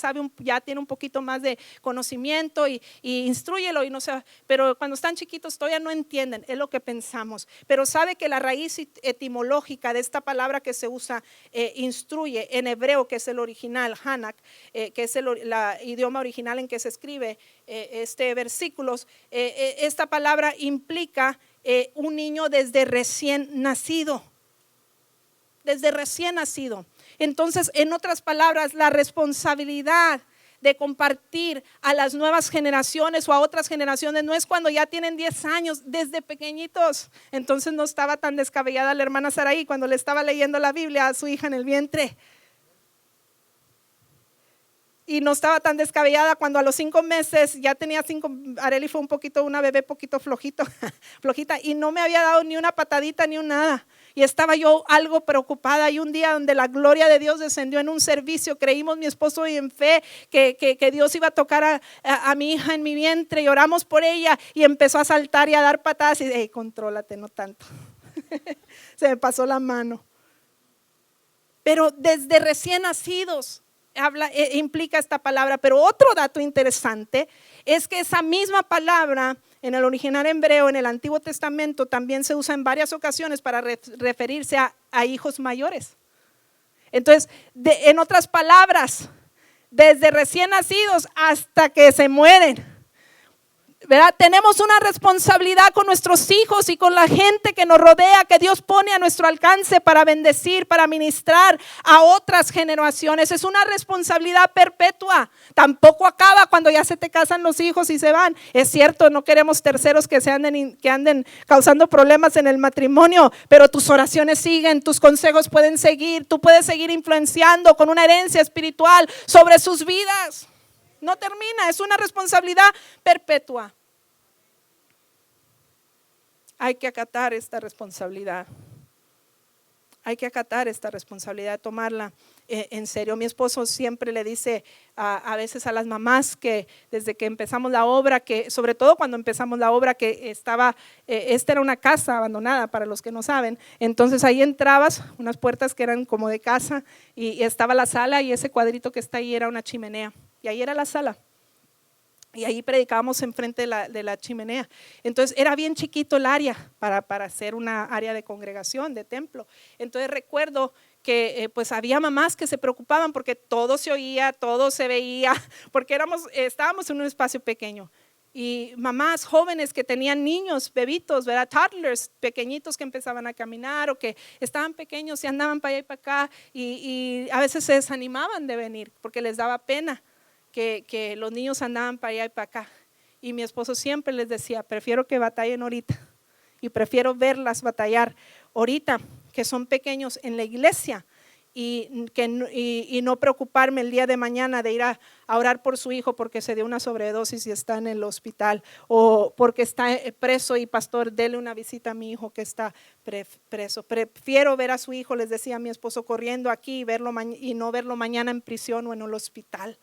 S1: tiene un poquito más de conocimiento, y instrúyelo, y no sé, pero cuando están chiquitos todavía no entienden, es lo que pensamos. Pero sabe que la raíz etimológica de esta palabra palabra que se usa, instruye en hebreo, que es el original, Hanak, que es el idioma original en que se escribe versículos. Esta palabra implica un niño desde recién nacido. Desde recién nacido. Entonces, en otras palabras, la responsabilidad de compartir a las nuevas generaciones o a otras generaciones no es cuando ya tienen 10 años, desde pequeñitos. Entonces no estaba tan descabellada la hermana Saraí cuando le estaba leyendo la Biblia a su hija en el vientre. Y no estaba tan descabellada cuando a los 5 meses ya tenía 5. Areli fue una bebé poquito flojita, y no me había dado ni una patadita ni un nada. Y estaba yo algo preocupada, y un día donde la gloria de Dios descendió en un servicio, creímos mi esposo y en fe que Dios iba a tocar a mi hija en mi vientre, y oramos por ella, y empezó a saltar y a dar patadas, y hey, contrólate, no tanto. Se me pasó la mano. Pero desde recién nacidos implica esta palabra. Pero otro dato interesante es que esa misma palabra en el original hebreo, en el Antiguo Testamento, también se usa en varias ocasiones para referirse a hijos mayores. Entonces, en otras palabras, desde recién nacidos hasta que se mueren, ¿verdad? Tenemos una responsabilidad con nuestros hijos y con la gente que nos rodea, que Dios pone a nuestro alcance para bendecir, para ministrar a otras generaciones. Es una responsabilidad perpetua. Tampoco acaba cuando ya se te casan los hijos y se van. Es cierto, no queremos terceros que anden causando problemas en el matrimonio, pero tus oraciones siguen, tus consejos pueden seguir, tú puedes seguir influenciando con una herencia espiritual sobre sus vidas. No termina, es una responsabilidad perpetua. Hay que acatar esta responsabilidad. Hay que acatar esta responsabilidad, tomarla en serio. Mi esposo siempre le dice a veces a las mamás que desde que empezamos la obra, que sobre todo cuando empezamos la obra, que esta era una casa abandonada, para los que no saben. Entonces ahí entrabas, unas puertas que eran como de casa, y estaba la sala, y ese cuadrito que está ahí era una chimenea. Y ahí era la sala. Y ahí predicábamos enfrente de la chimenea. Entonces era bien chiquito el área para hacer una área de congregación, de templo. Entonces recuerdo que pues había mamás que se preocupaban porque todo se oía, todo se veía, porque estábamos en un espacio pequeño. Y mamás jóvenes que tenían niños, bebitos, ¿verdad? Toddlers, pequeñitos que empezaban a caminar o que estaban pequeños y andaban para allá y para acá, y a veces se desanimaban de venir porque les daba pena que los niños andaban para allá y para acá. Y mi esposo siempre les decía, prefiero que batallen ahorita, y prefiero verlas batallar ahorita, que son pequeños en la iglesia, y no preocuparme el día de mañana de ir a orar por su hijo porque se dio una sobredosis y está en el hospital, o porque está preso y pastor, dele una visita a mi hijo que está preso. Prefiero ver a su hijo, les decía a mi esposo, corriendo aquí y no verlo mañana en prisión o en el hospital.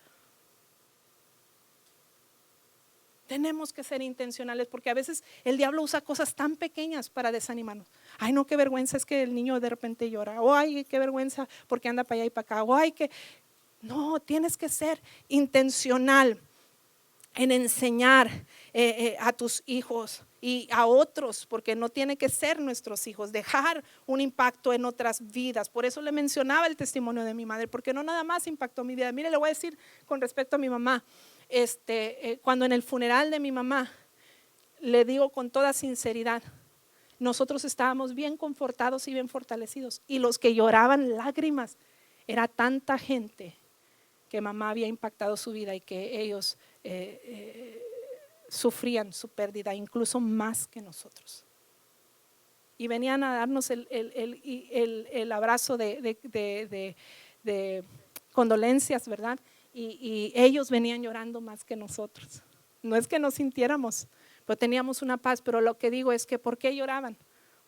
S1: Tenemos que ser intencionales, porque a veces el diablo usa cosas tan pequeñas para desanimarnos. Ay, no, qué vergüenza, es que el niño de repente llora. O ay, qué vergüenza porque anda para allá y para acá. O ay, que no, tienes que ser intencional en enseñar a tus hijos y a otros, porque no tiene que ser nuestros hijos, dejar un impacto en otras vidas. Por eso le mencionaba el testimonio de mi madre, porque no nada más impactó mi vida. Mire, le voy a decir con respecto a mi mamá. Cuando en el funeral de mi mamá, le digo con toda sinceridad, nosotros estábamos bien confortados y bien fortalecidos, y los que lloraban lágrimas era tanta gente que mamá había impactado su vida y que ellos sufrían su pérdida incluso más que nosotros, y venían a darnos el abrazo de condolencias, ¿verdad? Y ellos venían llorando más que nosotros. No es que nos sintiéramos, pero teníamos una paz. Pero lo que digo es que ¿por qué lloraban?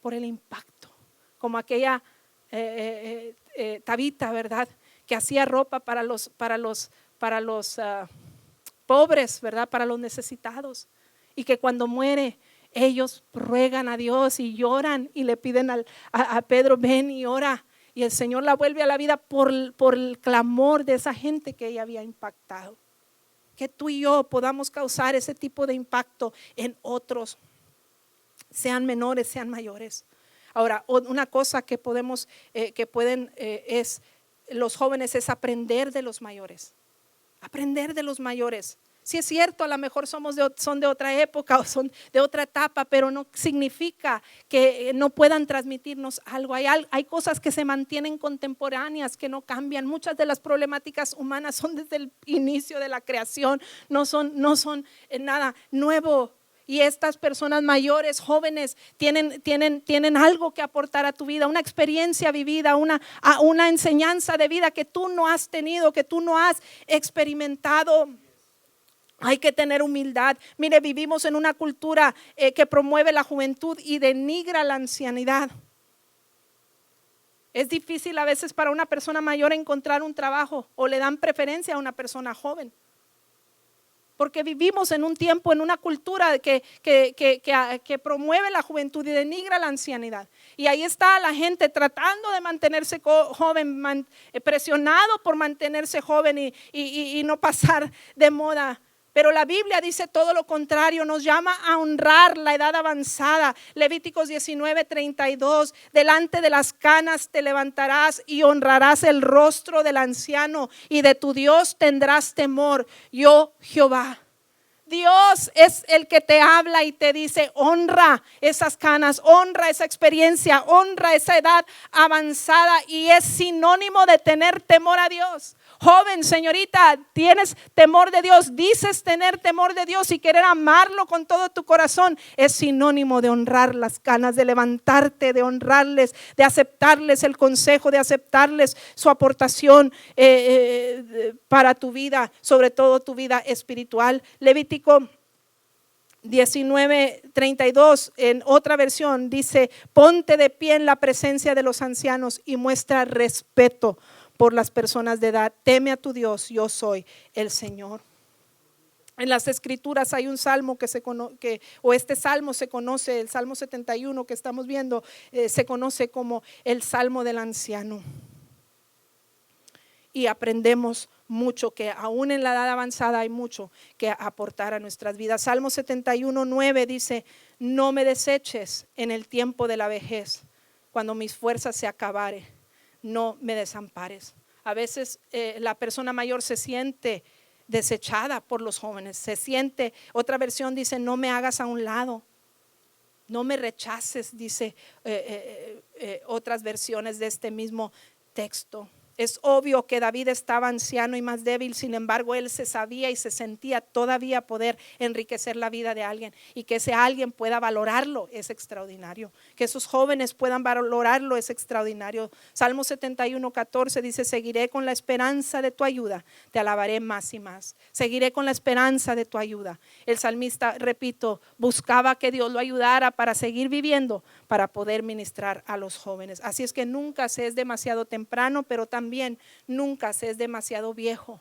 S1: Por el impacto. Como aquella Tabita, ¿verdad? Que hacía ropa para los pobres, ¿verdad? Para los necesitados. Y que cuando muere, ellos ruegan a Dios y lloran y le piden a Pedro, ven y ora. Y el Señor la vuelve a la vida por el clamor de esa gente que ella había impactado. Que tú y yo podamos causar ese tipo de impacto en otros, sean menores, sean mayores. Ahora, una cosa que podemos, que pueden, es los jóvenes, es aprender de los mayores. Aprender de los mayores. Si es cierto, a lo mejor son de otra época o son de otra etapa, pero no significa que no puedan transmitirnos algo. Hay cosas que se mantienen contemporáneas, que no cambian. Muchas de las problemáticas humanas son desde el inicio de la creación, no son nada nuevo. Y estas personas mayores, jóvenes, tienen algo que aportar a tu vida, una experiencia vivida, una enseñanza de vida que tú no has tenido, que tú no has experimentado. Hay que tener humildad. Mire, vivimos en una cultura que promueve la juventud y denigra la ancianidad. Es difícil a veces para una persona mayor encontrar un trabajo, o le dan preferencia a una persona joven. Porque vivimos en un tiempo, en una cultura que promueve la juventud y denigra la ancianidad. Y ahí está la gente tratando de mantenerse joven, presionado por mantenerse joven y no pasar de moda. Pero la Biblia dice todo lo contrario, nos llama a honrar la edad avanzada. Levíticos 19:32, delante de las canas te levantarás y honrarás el rostro del anciano, y de tu Dios tendrás temor, yo Jehová. Dios es el que te habla y te dice: honra esas canas, honra esa experiencia, honra esa edad avanzada, y es sinónimo de tener temor a Dios. Joven, señorita, tienes temor de Dios, dices tener temor de Dios y querer amarlo con todo tu corazón, es sinónimo de honrar las canas, de levantarte, de honrarles, de aceptarles el consejo, de aceptarles su aportación para tu vida, sobre todo tu vida espiritual. Levítico 19:32, en otra versión dice: ponte de pie en la presencia de los ancianos y muestra respeto por las personas de edad. Teme a tu Dios, yo soy el Señor. En las escrituras hay un salmo este salmo se conoce, el Salmo 71 que estamos viendo, se conoce como el Salmo del anciano. Y aprendemos mucho, que aún en la edad avanzada hay mucho que aportar a nuestras vidas. Salmo 71:9 dice: no me deseches en el tiempo de la vejez, cuando mis fuerzas se acabaren, no me desampares. A veces la persona mayor se siente desechada por los jóvenes, otra versión dice: no me hagas a un lado, no me rechaces, dice otras versiones de este mismo texto. Es obvio que David estaba anciano y más débil, sin embargo él se sabía y se sentía todavía poder enriquecer la vida de alguien, y que ese alguien pueda valorarlo es extraordinario, que esos jóvenes puedan valorarlo es extraordinario. Salmo 71:14 dice: seguiré con la esperanza de tu ayuda, te alabaré más y más. Seguiré con la esperanza de tu ayuda. El salmista, repito, buscaba que Dios lo ayudara para seguir viviendo, para poder ministrar a los jóvenes. Así es que nunca se es demasiado temprano, pero también nunca se es demasiado viejo.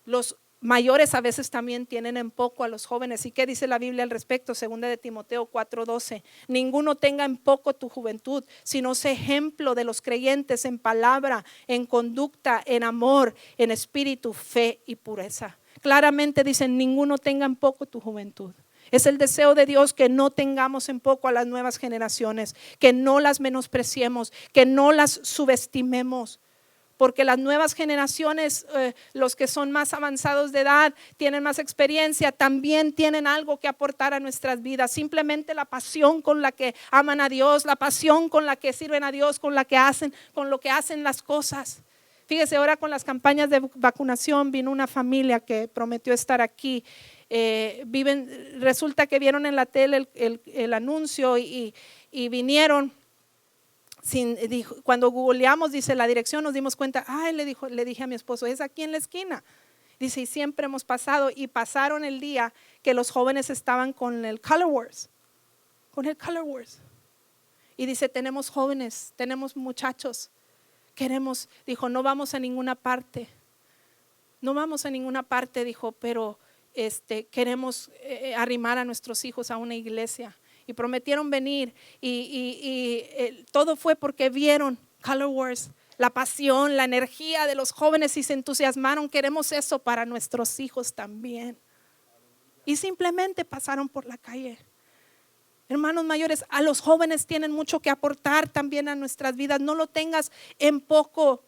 S1: Los mayores a veces también tienen en poco a los jóvenes. ¿Y qué dice la Biblia al respecto? 2 de Timoteo 4:12: ninguno tenga en poco tu juventud, sino sé ejemplo de los creyentes en palabra, en conducta, en amor, en espíritu, fe y pureza. Claramente dicen: ninguno tenga en poco tu juventud. Es el deseo de Dios que no tengamos en poco a las nuevas generaciones, que no las menospreciemos, que no las subestimemos. Porque las nuevas generaciones, los que son más avanzados de edad, tienen más experiencia, también tienen algo que aportar a nuestras vidas. Simplemente la pasión con la que aman a Dios, la pasión con la que sirven a Dios, con lo que hacen las cosas. Fíjese, ahora con las campañas de vacunación vino una familia que prometió estar aquí. Resulta que vieron en la tele el anuncio y vinieron. Cuando googleamos, dice la dirección, nos dimos cuenta. Le dije a mi esposo: es aquí en la esquina. Dice: y siempre hemos pasado. Y pasaron el día que los jóvenes estaban con el Color Wars. Y dice: tenemos jóvenes, tenemos muchachos. Dijo: no vamos a ninguna parte. Dijo, pero queremos arrimar a nuestros hijos a una iglesia. Y prometieron venir y todo fue porque vieron Color Wars, la pasión, la energía de los jóvenes, y se entusiasmaron. Queremos eso para nuestros hijos también. Y simplemente pasaron por la calle. Hermanos mayores, a los jóvenes tienen mucho que aportar también a nuestras vidas. No lo tengas en poco.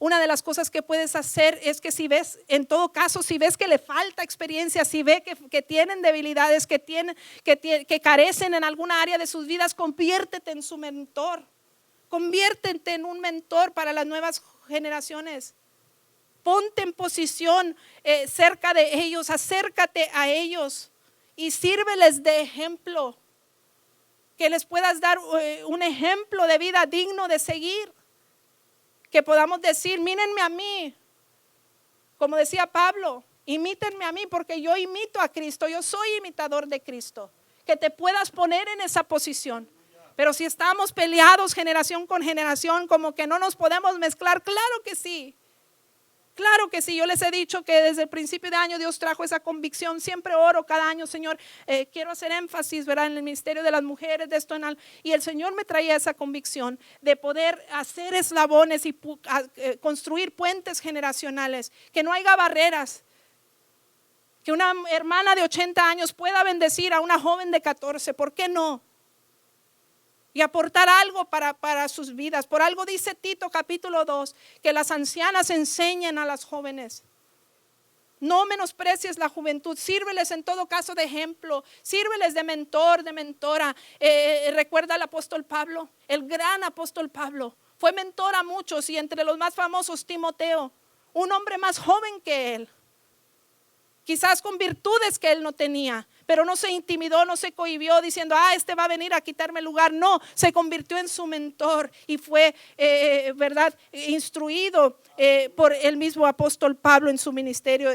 S1: Una de las cosas que puedes hacer es que si ves, en todo caso, si ves que le falta experiencia, si ves que tienen debilidades, que carecen en alguna área de sus vidas, conviértete en su mentor. Conviértete en un mentor para las nuevas generaciones. Ponte en posición cerca de ellos, acércate a ellos y sírveles de ejemplo. Que les puedas dar un ejemplo de vida digno de seguir. Que podamos decir, mírenme a mí, como decía Pablo, imítenme a mí porque yo imito a Cristo, yo soy imitador de Cristo. Que te puedas poner en esa posición. Pero si estamos peleados generación con generación, como que no nos podemos mezclar, claro que sí. Claro que sí, yo les he dicho que desde el principio de año Dios trajo esa convicción. Siempre oro cada año, Señor, quiero hacer énfasis, ¿verdad?, en el ministerio de las mujeres, de esto y el Señor me traía esa convicción de poder hacer eslabones y construir puentes generacionales, que no haya barreras, que una hermana de 80 años pueda bendecir a una joven de 14, ¿por qué no? Y aportar algo para sus vidas. Por algo dice Tito capítulo 2, que las ancianas enseñen a las jóvenes. No menosprecies la juventud, sírveles en todo caso de ejemplo, sírveles de mentor, de mentora. Recuerda al apóstol Pablo, el gran apóstol Pablo, fue mentor a muchos y entre los más famosos Timoteo, un hombre más joven que él. Quizás con virtudes que él no tenía, pero no se intimidó, no se cohibió diciendo, este va a venir a quitarme el lugar. No, se convirtió en su mentor y fue, verdad, instruido por el mismo apóstol Pablo en su ministerio,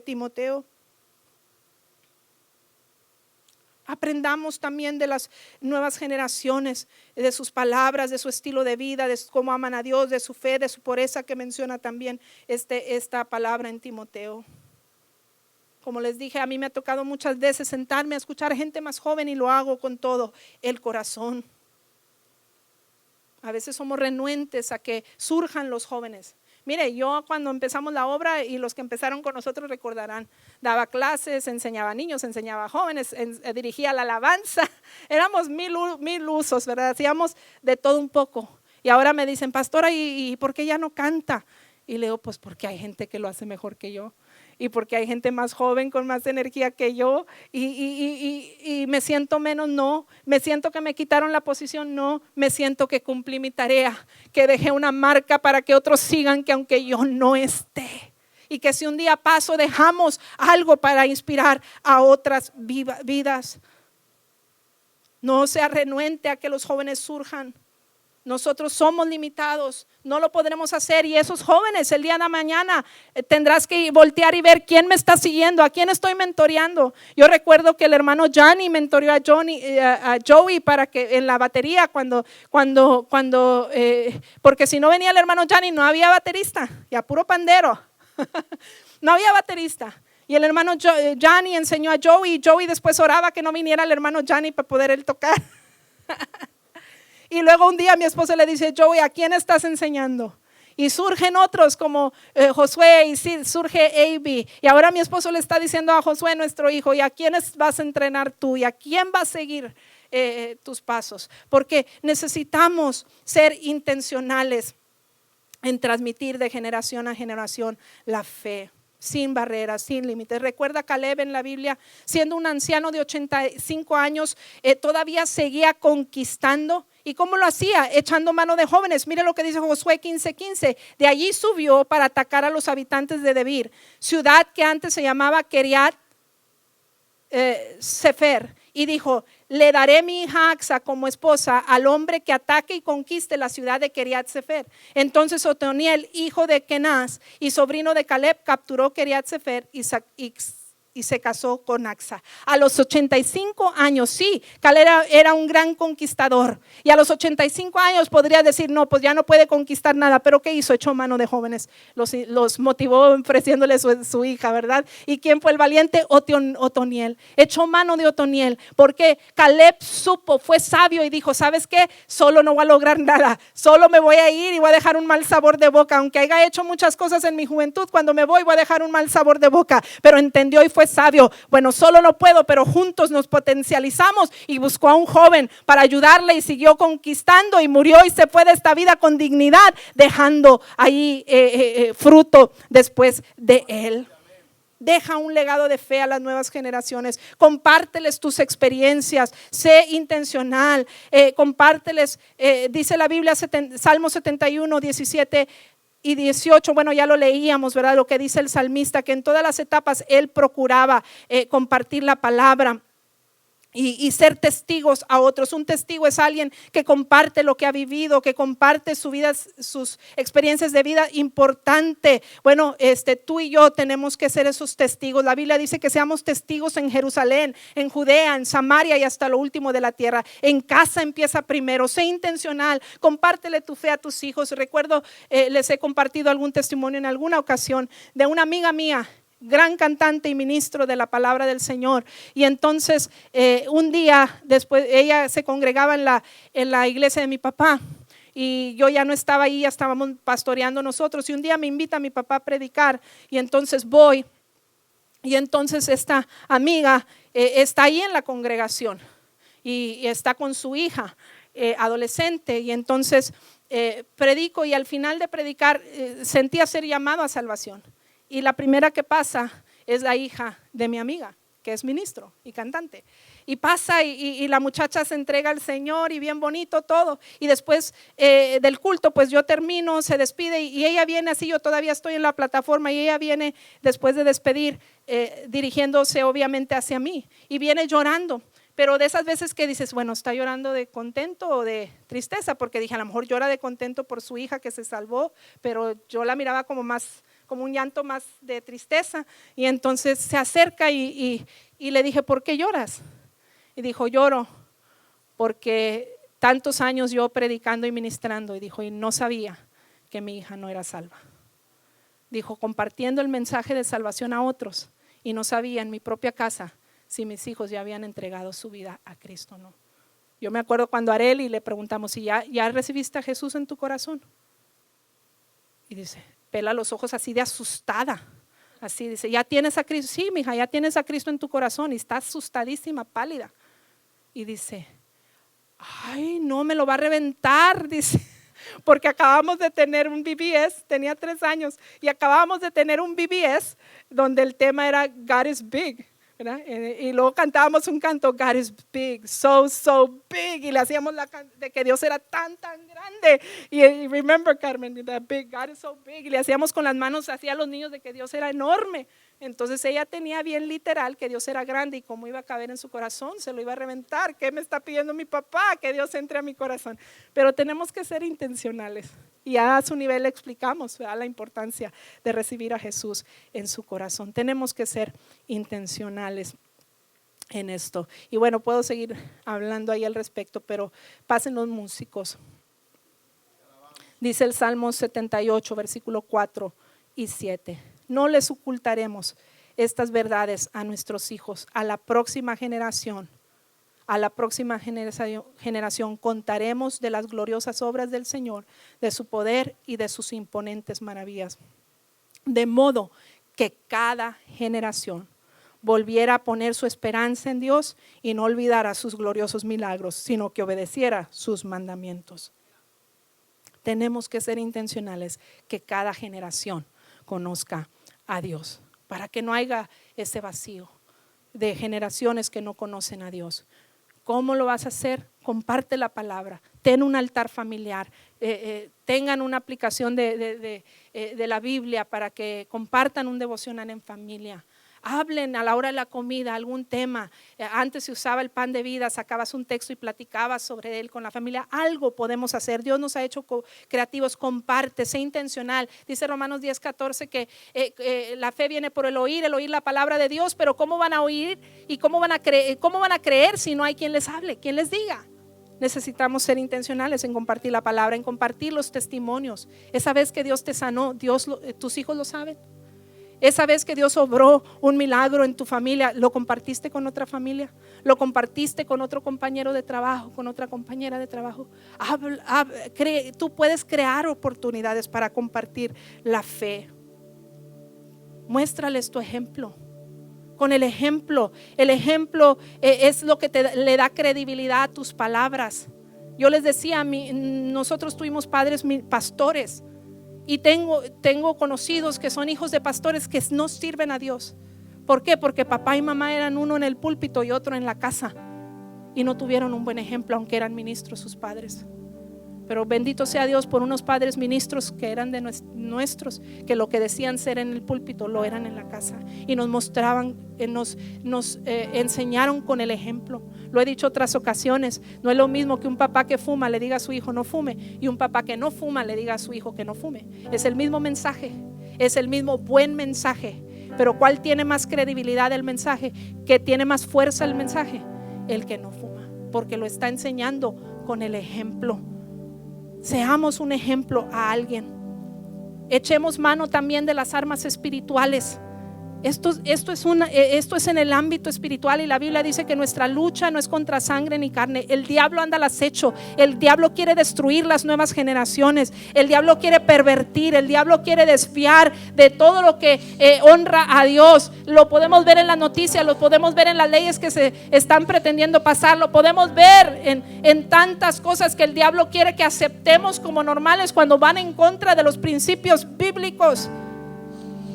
S1: Timoteo. Aprendamos también de las nuevas generaciones, de sus palabras, de su estilo de vida, de cómo aman a Dios, de su fe, de su pureza, que menciona también esta palabra en Timoteo. Como les dije, a mí me ha tocado muchas veces sentarme a escuchar gente más joven y lo hago con todo el corazón. A veces somos renuentes a que surjan los jóvenes. Mire, yo cuando empezamos la obra, y los que empezaron con nosotros recordarán, daba clases, enseñaba a niños, enseñaba a jóvenes, dirigía la alabanza. Éramos mil usos, ¿verdad? Hacíamos de todo un poco. Y ahora me dicen, pastora, ¿y por qué ya no canta? Y le digo, pues porque hay gente que lo hace mejor que yo. Y porque hay gente más joven con más energía que yo y me siento menos, no, me siento que me quitaron la posición, no, me siento que cumplí mi tarea, que dejé una marca para que otros sigan, que aunque yo no esté, y que si un día paso dejamos algo para inspirar a otras vidas. No sea renuente a que los jóvenes surjan. Nosotros somos limitados, no lo podremos hacer, y esos jóvenes el día de mañana tendrás que voltear y ver quién me está siguiendo, a quién estoy mentoreando. Yo recuerdo que el hermano Johnny mentoreó a Joey para que en la batería porque si no venía el hermano Johnny no había baterista, y a puro pandero, no había baterista. Y el hermano Johnny enseñó a Joey, y Joey después oraba que no viniera el hermano Johnny para poder él tocar. Y luego un día mi esposo le dice, Joey, ¿a quién estás enseñando? Y surgen otros como Josué, y surge Avi. Y ahora mi esposo le está diciendo a Josué, nuestro hijo, ¿y a quiénes vas a entrenar tú? ¿Y a quién vas a seguir tus pasos? Porque necesitamos ser intencionales en transmitir de generación a generación la fe. Sin barreras, sin límites. Recuerda Caleb en la Biblia, siendo un anciano de 85 años, todavía seguía conquistando. ¿Y cómo lo hacía? Echando mano de jóvenes. Mire lo que dice Josué 15:15. De allí subió para atacar a los habitantes de Debir, ciudad que antes se llamaba Kiriat Sefer, y dijo, le daré mi hija Axa como esposa al hombre que ataque y conquiste la ciudad de Kiriat Sefer. Entonces Otoniel, hijo de Kenaz y sobrino de Caleb, capturó Kiriat Sefer y se casó con Axa. A los 85 años, sí, Caleb era un gran conquistador, y a los 85 años podría decir, no, pues ya no puede conquistar nada, pero ¿qué hizo? Echó mano de jóvenes, los motivó ofreciéndole su hija, ¿verdad? ¿Y quién fue el valiente? Otoniel. Echó mano de Otoniel, porque Caleb fue sabio y dijo, ¿sabes qué? Solo no voy a lograr nada, solo me voy a ir y voy a dejar un mal sabor de boca, aunque haya hecho muchas cosas en mi juventud, cuando me voy a dejar un mal sabor de boca, pero entendió y fue eres sabio. Bueno, solo no puedo, pero juntos nos potencializamos. Y buscó a un joven para ayudarle y siguió conquistando y murió y se fue de esta vida con dignidad, dejando ahí fruto después de él. Deja un legado de fe a las nuevas generaciones. Compárteles tus experiencias. Sé intencional. Compárteles, dice la Biblia, Salmo 71, 17 y 18. Bueno, ya lo leíamos, ¿verdad? Lo que dice el salmista, que en todas las etapas él procuraba compartir la palabra. Y ser testigos a otros. Un testigo es alguien que comparte lo que ha vivido, que comparte su vida, sus experiencias de vida importante. Bueno, tú y yo tenemos que ser esos testigos. La Biblia dice que seamos testigos en Jerusalén, en Judea, en Samaria y hasta lo último de la tierra. En casa empieza primero. Sé intencional. Compártele tu fe a tus hijos. Recuerdo, les he compartido algún testimonio en alguna ocasión de una amiga mía, gran cantante y ministro de la palabra del Señor. Y entonces un día después ella se congregaba en la iglesia de mi papá y yo ya no estaba ahí, ya estábamos pastoreando nosotros, y un día me invita mi papá a predicar y entonces voy, y entonces esta amiga está ahí en la congregación y está con su hija adolescente, y entonces predico, y al final de predicar sentía ser llamado a salvación. Y la primera que pasa es la hija de mi amiga, que es ministro y cantante. Y pasa y la muchacha se entrega al Señor y bien bonito todo. Y después del culto, pues yo termino, se despide y ella viene así, yo todavía estoy en la plataforma y ella viene después de despedir, dirigiéndose obviamente hacia mí. Y viene llorando. Pero de esas veces que dices, bueno, ¿está llorando de contento o de tristeza? Porque dije, a lo mejor llora de contento por su hija que se salvó, pero yo la miraba como un llanto más de tristeza. Y entonces se acerca y le dije, ¿por qué lloras? Y dijo, lloro porque tantos años yo predicando y ministrando, y dijo, y no sabía que mi hija no era salva. Dijo, compartiendo el mensaje de salvación a otros, y no sabía en mi propia casa si mis hijos ya habían entregado su vida a Cristo o no. Yo me acuerdo cuando a Areli le preguntamos, si ya recibiste a Jesús en tu corazón. Y dice, pela los ojos así de asustada. Así dice, ¿ya tienes a Cristo? Sí, mija, ya tienes a Cristo en tu corazón. Y está asustadísima, pálida. Y dice, ay, no, me lo va a reventar, dice, porque acabamos de tener un VBS, tenía 3 años, y acabamos de tener un VBS donde el tema era God is big, ¿verdad? Y luego cantábamos un canto, God is big, so big, y le hacíamos de que Dios era tan grande. Y remember, Carmen, that big, God is so big, y le hacíamos con las manos así a los niños de que Dios era enorme. Entonces ella tenía bien literal que Dios era grande, y cómo iba a caber en su corazón, se lo iba a reventar. ¿Qué me está pidiendo mi papá? Que Dios entre a mi corazón. Pero tenemos que ser intencionales, y a su nivel le explicamos, ¿verdad?, la importancia de recibir a Jesús en su corazón. Tenemos que ser intencionales en esto. Y bueno, puedo seguir hablando ahí al respecto, pero pasen los músicos. Dice el Salmo 78, versículo 4 y 7. No les ocultaremos estas verdades a nuestros hijos, a la próxima generación. A la próxima generación contaremos de las gloriosas obras del Señor, de su poder y de sus imponentes maravillas. De modo que cada generación volviera a poner su esperanza en Dios y no olvidara sus gloriosos milagros, sino que obedeciera sus mandamientos. Tenemos que ser intencionales, que cada generación conozca a Dios, para que no haya ese vacío de generaciones que no conocen a Dios. ¿Cómo lo vas a hacer? Comparte la palabra, ten un altar familiar, tengan una aplicación de la Biblia para que compartan un devocional en familia. Hablen a la hora de la comida algún tema. Antes se usaba el pan de vida, sacabas un texto y platicabas sobre él con la familia. Algo podemos hacer. Dios nos ha hecho creativos. Comparte, sé intencional. Dice Romanos 10:14 que la fe viene por el oír la palabra de Dios. Pero ¿cómo van a oír y cómo van a creer si no hay quien les hable, quien les diga? Necesitamos ser intencionales en compartir la palabra, en compartir los testimonios. Esa vez que Dios te sanó, tus hijos lo saben. Esa vez que Dios obró un milagro en tu familia, ¿lo compartiste con otra familia? ¿Lo compartiste con otro compañero de trabajo, con otra compañera de trabajo? Tú puedes crear oportunidades para compartir la fe. Muéstrales tu ejemplo. con el ejemplo. El ejemplo es lo que le da credibilidad a tus palabras. Yo les decía, nosotros tuvimos padres pastores y tengo conocidos que son hijos de pastores que no sirven a Dios. ¿Por qué? Porque papá y mamá eran uno en el púlpito y otro en la casa y no tuvieron un buen ejemplo, aunque eran ministros sus padres. Pero bendito sea Dios por unos padres ministros que eran de nuestros, que lo que decían ser en el púlpito lo eran en la casa y nos mostraban, nos enseñaron con el ejemplo. Lo he dicho otras ocasiones, no es lo mismo que un papá que fuma le diga a su hijo no fume y un papá que no fuma le diga a su hijo que no fume. Es el mismo mensaje, es el mismo buen mensaje, pero ¿cuál tiene más credibilidad el mensaje? ¿Qué tiene más fuerza el mensaje? El que no fuma, porque lo está enseñando con el ejemplo. Seamos un ejemplo a alguien. Echemos mano también de las armas espirituales. Esto es en el ámbito espiritual y la Biblia dice que nuestra lucha no es contra sangre ni carne. El diablo anda al acecho, el diablo quiere destruir las nuevas generaciones, el diablo quiere pervertir, el diablo quiere desviar de todo lo que honra a Dios. Lo podemos ver en las noticias, lo podemos ver en las leyes que se están pretendiendo pasar, lo podemos ver en tantas cosas que el diablo quiere que aceptemos como normales cuando van en contra de los principios bíblicos.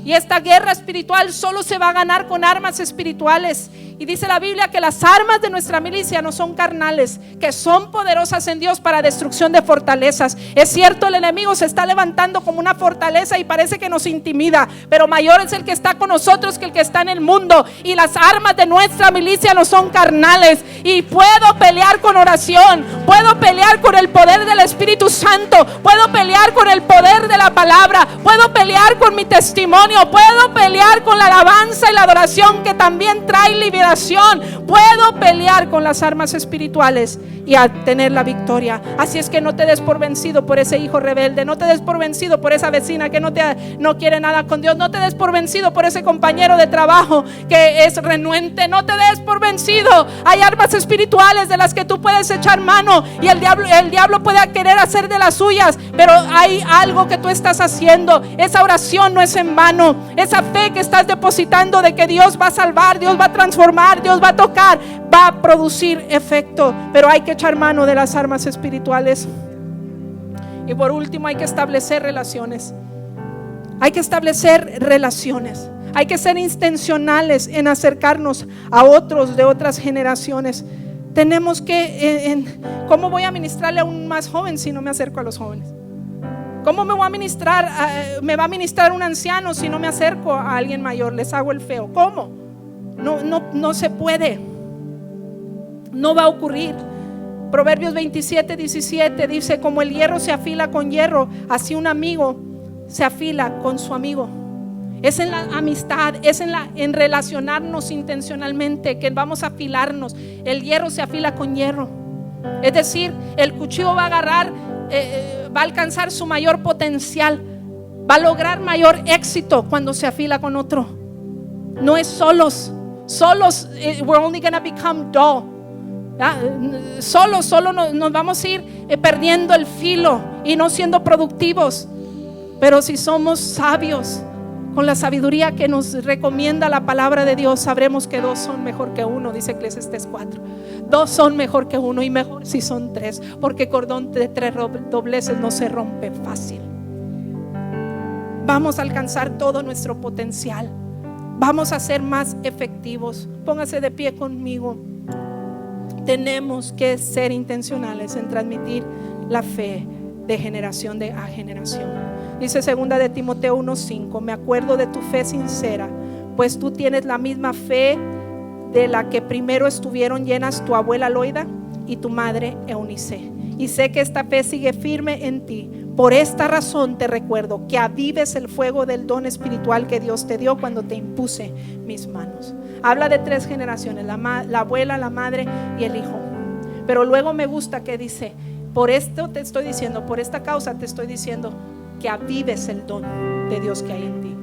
S1: Y esta guerra espiritual solo se va a ganar con armas espirituales. Y dice la Biblia que las armas de nuestra milicia no son carnales, que son poderosas en Dios para destrucción de fortalezas. Es cierto, el enemigo se está levantando como una fortaleza y parece que nos intimida, pero mayor es el que está con nosotros que el que está en el mundo. Y las armas de nuestra milicia no son carnales. Y puedo pelear con oración, puedo pelear con el poder del Espíritu Santo, puedo pelear con el poder de la palabra, puedo pelear con mi testimonio, puedo pelear con la alabanza y la adoración que también trae liberación. Puedo pelear con las armas espirituales y a tener la victoria. Así es que no te des por vencido por ese hijo rebelde, no te des por vencido por esa vecina que no quiere nada con Dios, no te des por vencido por ese compañero de trabajo que es renuente, no te des por vencido. Hay armas espirituales de las que tú puedes echar mano y el diablo puede querer hacer de las suyas, pero hay algo que tú estás haciendo. Esa oración no es en vano, esa fe que estás depositando de que Dios va a salvar, Dios va a transformar, Dios va a tocar, va a producir efecto. Pero hay que echar mano de las armas espirituales. Y por último hay que establecer relaciones. Hay que establecer relaciones. Hay que ser intencionales en acercarnos a otros de otras generaciones. Tenemos que ¿cómo voy a ministrarle a un más joven si no me acerco a los jóvenes? ¿Cómo me va a ministrar un anciano si no me acerco a alguien mayor? Les hago el feo. ¿Cómo? No se puede. No va a ocurrir. Proverbios 27:17 dice: como el hierro se afila con hierro, así un amigo se afila con su amigo. Es en la amistad, es en relacionarnos intencionalmente que vamos a afilarnos. El hierro se afila con hierro. Es decir, el cuchillo va a agarrar, va a alcanzar su mayor potencial, va a lograr mayor éxito cuando se afila con otro. No es solos, we're only gonna become dull. Solo nos vamos a ir perdiendo el filo y no siendo productivos. Pero si somos sabios, con la sabiduría que nos recomienda la palabra de Dios, sabremos que dos son mejor que uno, dice Eclesiastés 4. Dos son mejor que uno, y mejor si son tres, porque cordón de tres dobleces no se rompe fácil. Vamos a alcanzar todo nuestro potencial. Vamos a ser más efectivos. Póngase de pie conmigo. Tenemos que ser intencionales en transmitir la fe de generación a generación. Dice 2 de Timoteo 1:5: me acuerdo de tu fe sincera, pues tú tienes la misma fe de la que primero estuvieron llenas tu abuela Loida y tu madre Eunice, y sé que esta fe sigue firme en ti. Por esta razón te recuerdo que avives el fuego del don espiritual que Dios te dio cuando te impuse mis manos. Habla de tres generaciones: la abuela, la madre y el hijo. Pero luego me gusta que dice: por esto te estoy diciendo, por esta causa te estoy diciendo que avives el don de Dios que hay en ti.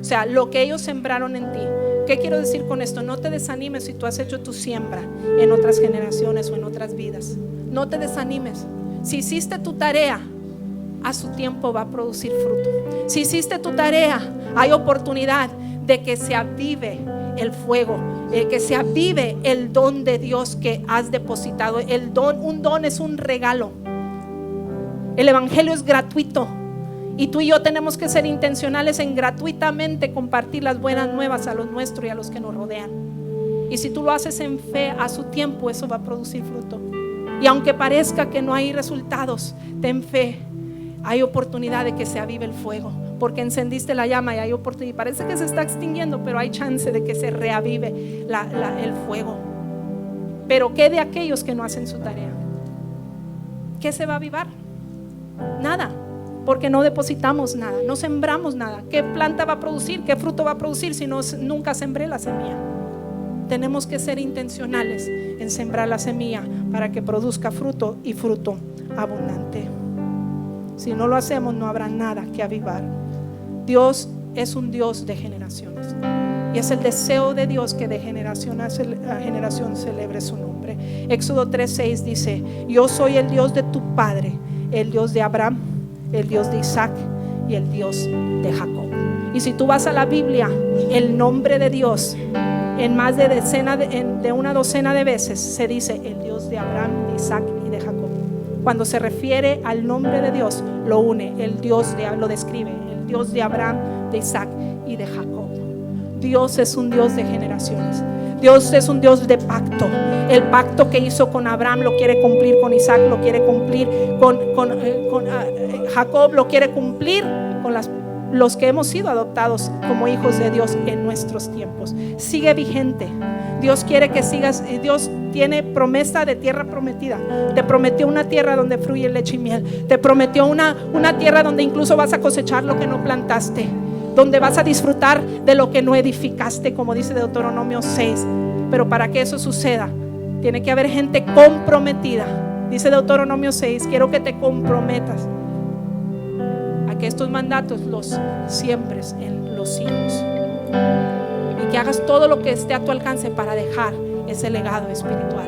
S1: O sea, lo que ellos sembraron en ti. ¿Qué quiero decir con esto? No te desanimes si tú has hecho tu siembra en otras generaciones o en otras vidas. No te desanimes. Si hiciste tu tarea, a su tiempo va a producir fruto. Si hiciste tu tarea, hay oportunidad de que se avive el fuego, que se avive el don de Dios que has depositado. El don, un don es un regalo. El evangelio es gratuito y tú y yo tenemos que ser intencionales en gratuitamente compartir las buenas nuevas a los nuestros y a los que nos rodean. Y si tú lo haces en fe, a su tiempo eso va a producir fruto. Y aunque parezca que no hay resultados, ten fe, hay oportunidad de que se avive el fuego, porque encendiste la llama y hay oportunidad. Parece que se está extinguiendo, pero hay chance de que se reavive el fuego. Pero ¿qué de aquellos que no hacen su tarea? ¿Qué se va a avivar? Nada, porque no depositamos nada, no sembramos nada. ¿Qué planta va a producir? ¿Qué fruto va a producir si no, nunca sembré la semilla? Tenemos que ser intencionales en sembrar la semilla para que produzca fruto y fruto abundante. Si no lo hacemos, no habrá nada que avivar. Dios es un Dios de generaciones y es el deseo de Dios que de generación a generación celebre su nombre. Éxodo 3:6 dice: yo soy el Dios de tu padre, el Dios de Abraham, el Dios de Isaac y el Dios de Jacob. Y si tú vas a la Biblia, el nombre de Dios en más de una docena de veces se dice el Dios de Abraham, de Isaac y de Jacob. Cuando se refiere al nombre de Dios, lo une, lo describe, el Dios de Abraham, de Isaac y de Jacob. Dios es un Dios de generaciones. Dios es un Dios de pacto. El pacto que hizo con Abraham lo quiere cumplir con Isaac, lo quiere cumplir con Jacob, lo quiere cumplir con los que hemos sido adoptados como hijos de Dios en nuestros tiempos. Sigue vigente. Dios quiere que sigas. Dios tiene promesa de tierra prometida. Te prometió una tierra donde fluye leche y miel. Te prometió una tierra donde incluso vas a cosechar lo que no plantaste, donde vas a disfrutar de lo que no edificaste, como dice Deuteronomio 6. Pero para que eso suceda, tiene que haber gente comprometida. Dice Deuteronomio 6: quiero que te comprometas a que estos mandatos los siembres en los hijos y que hagas todo lo que esté a tu alcance para dejar ese legado espiritual.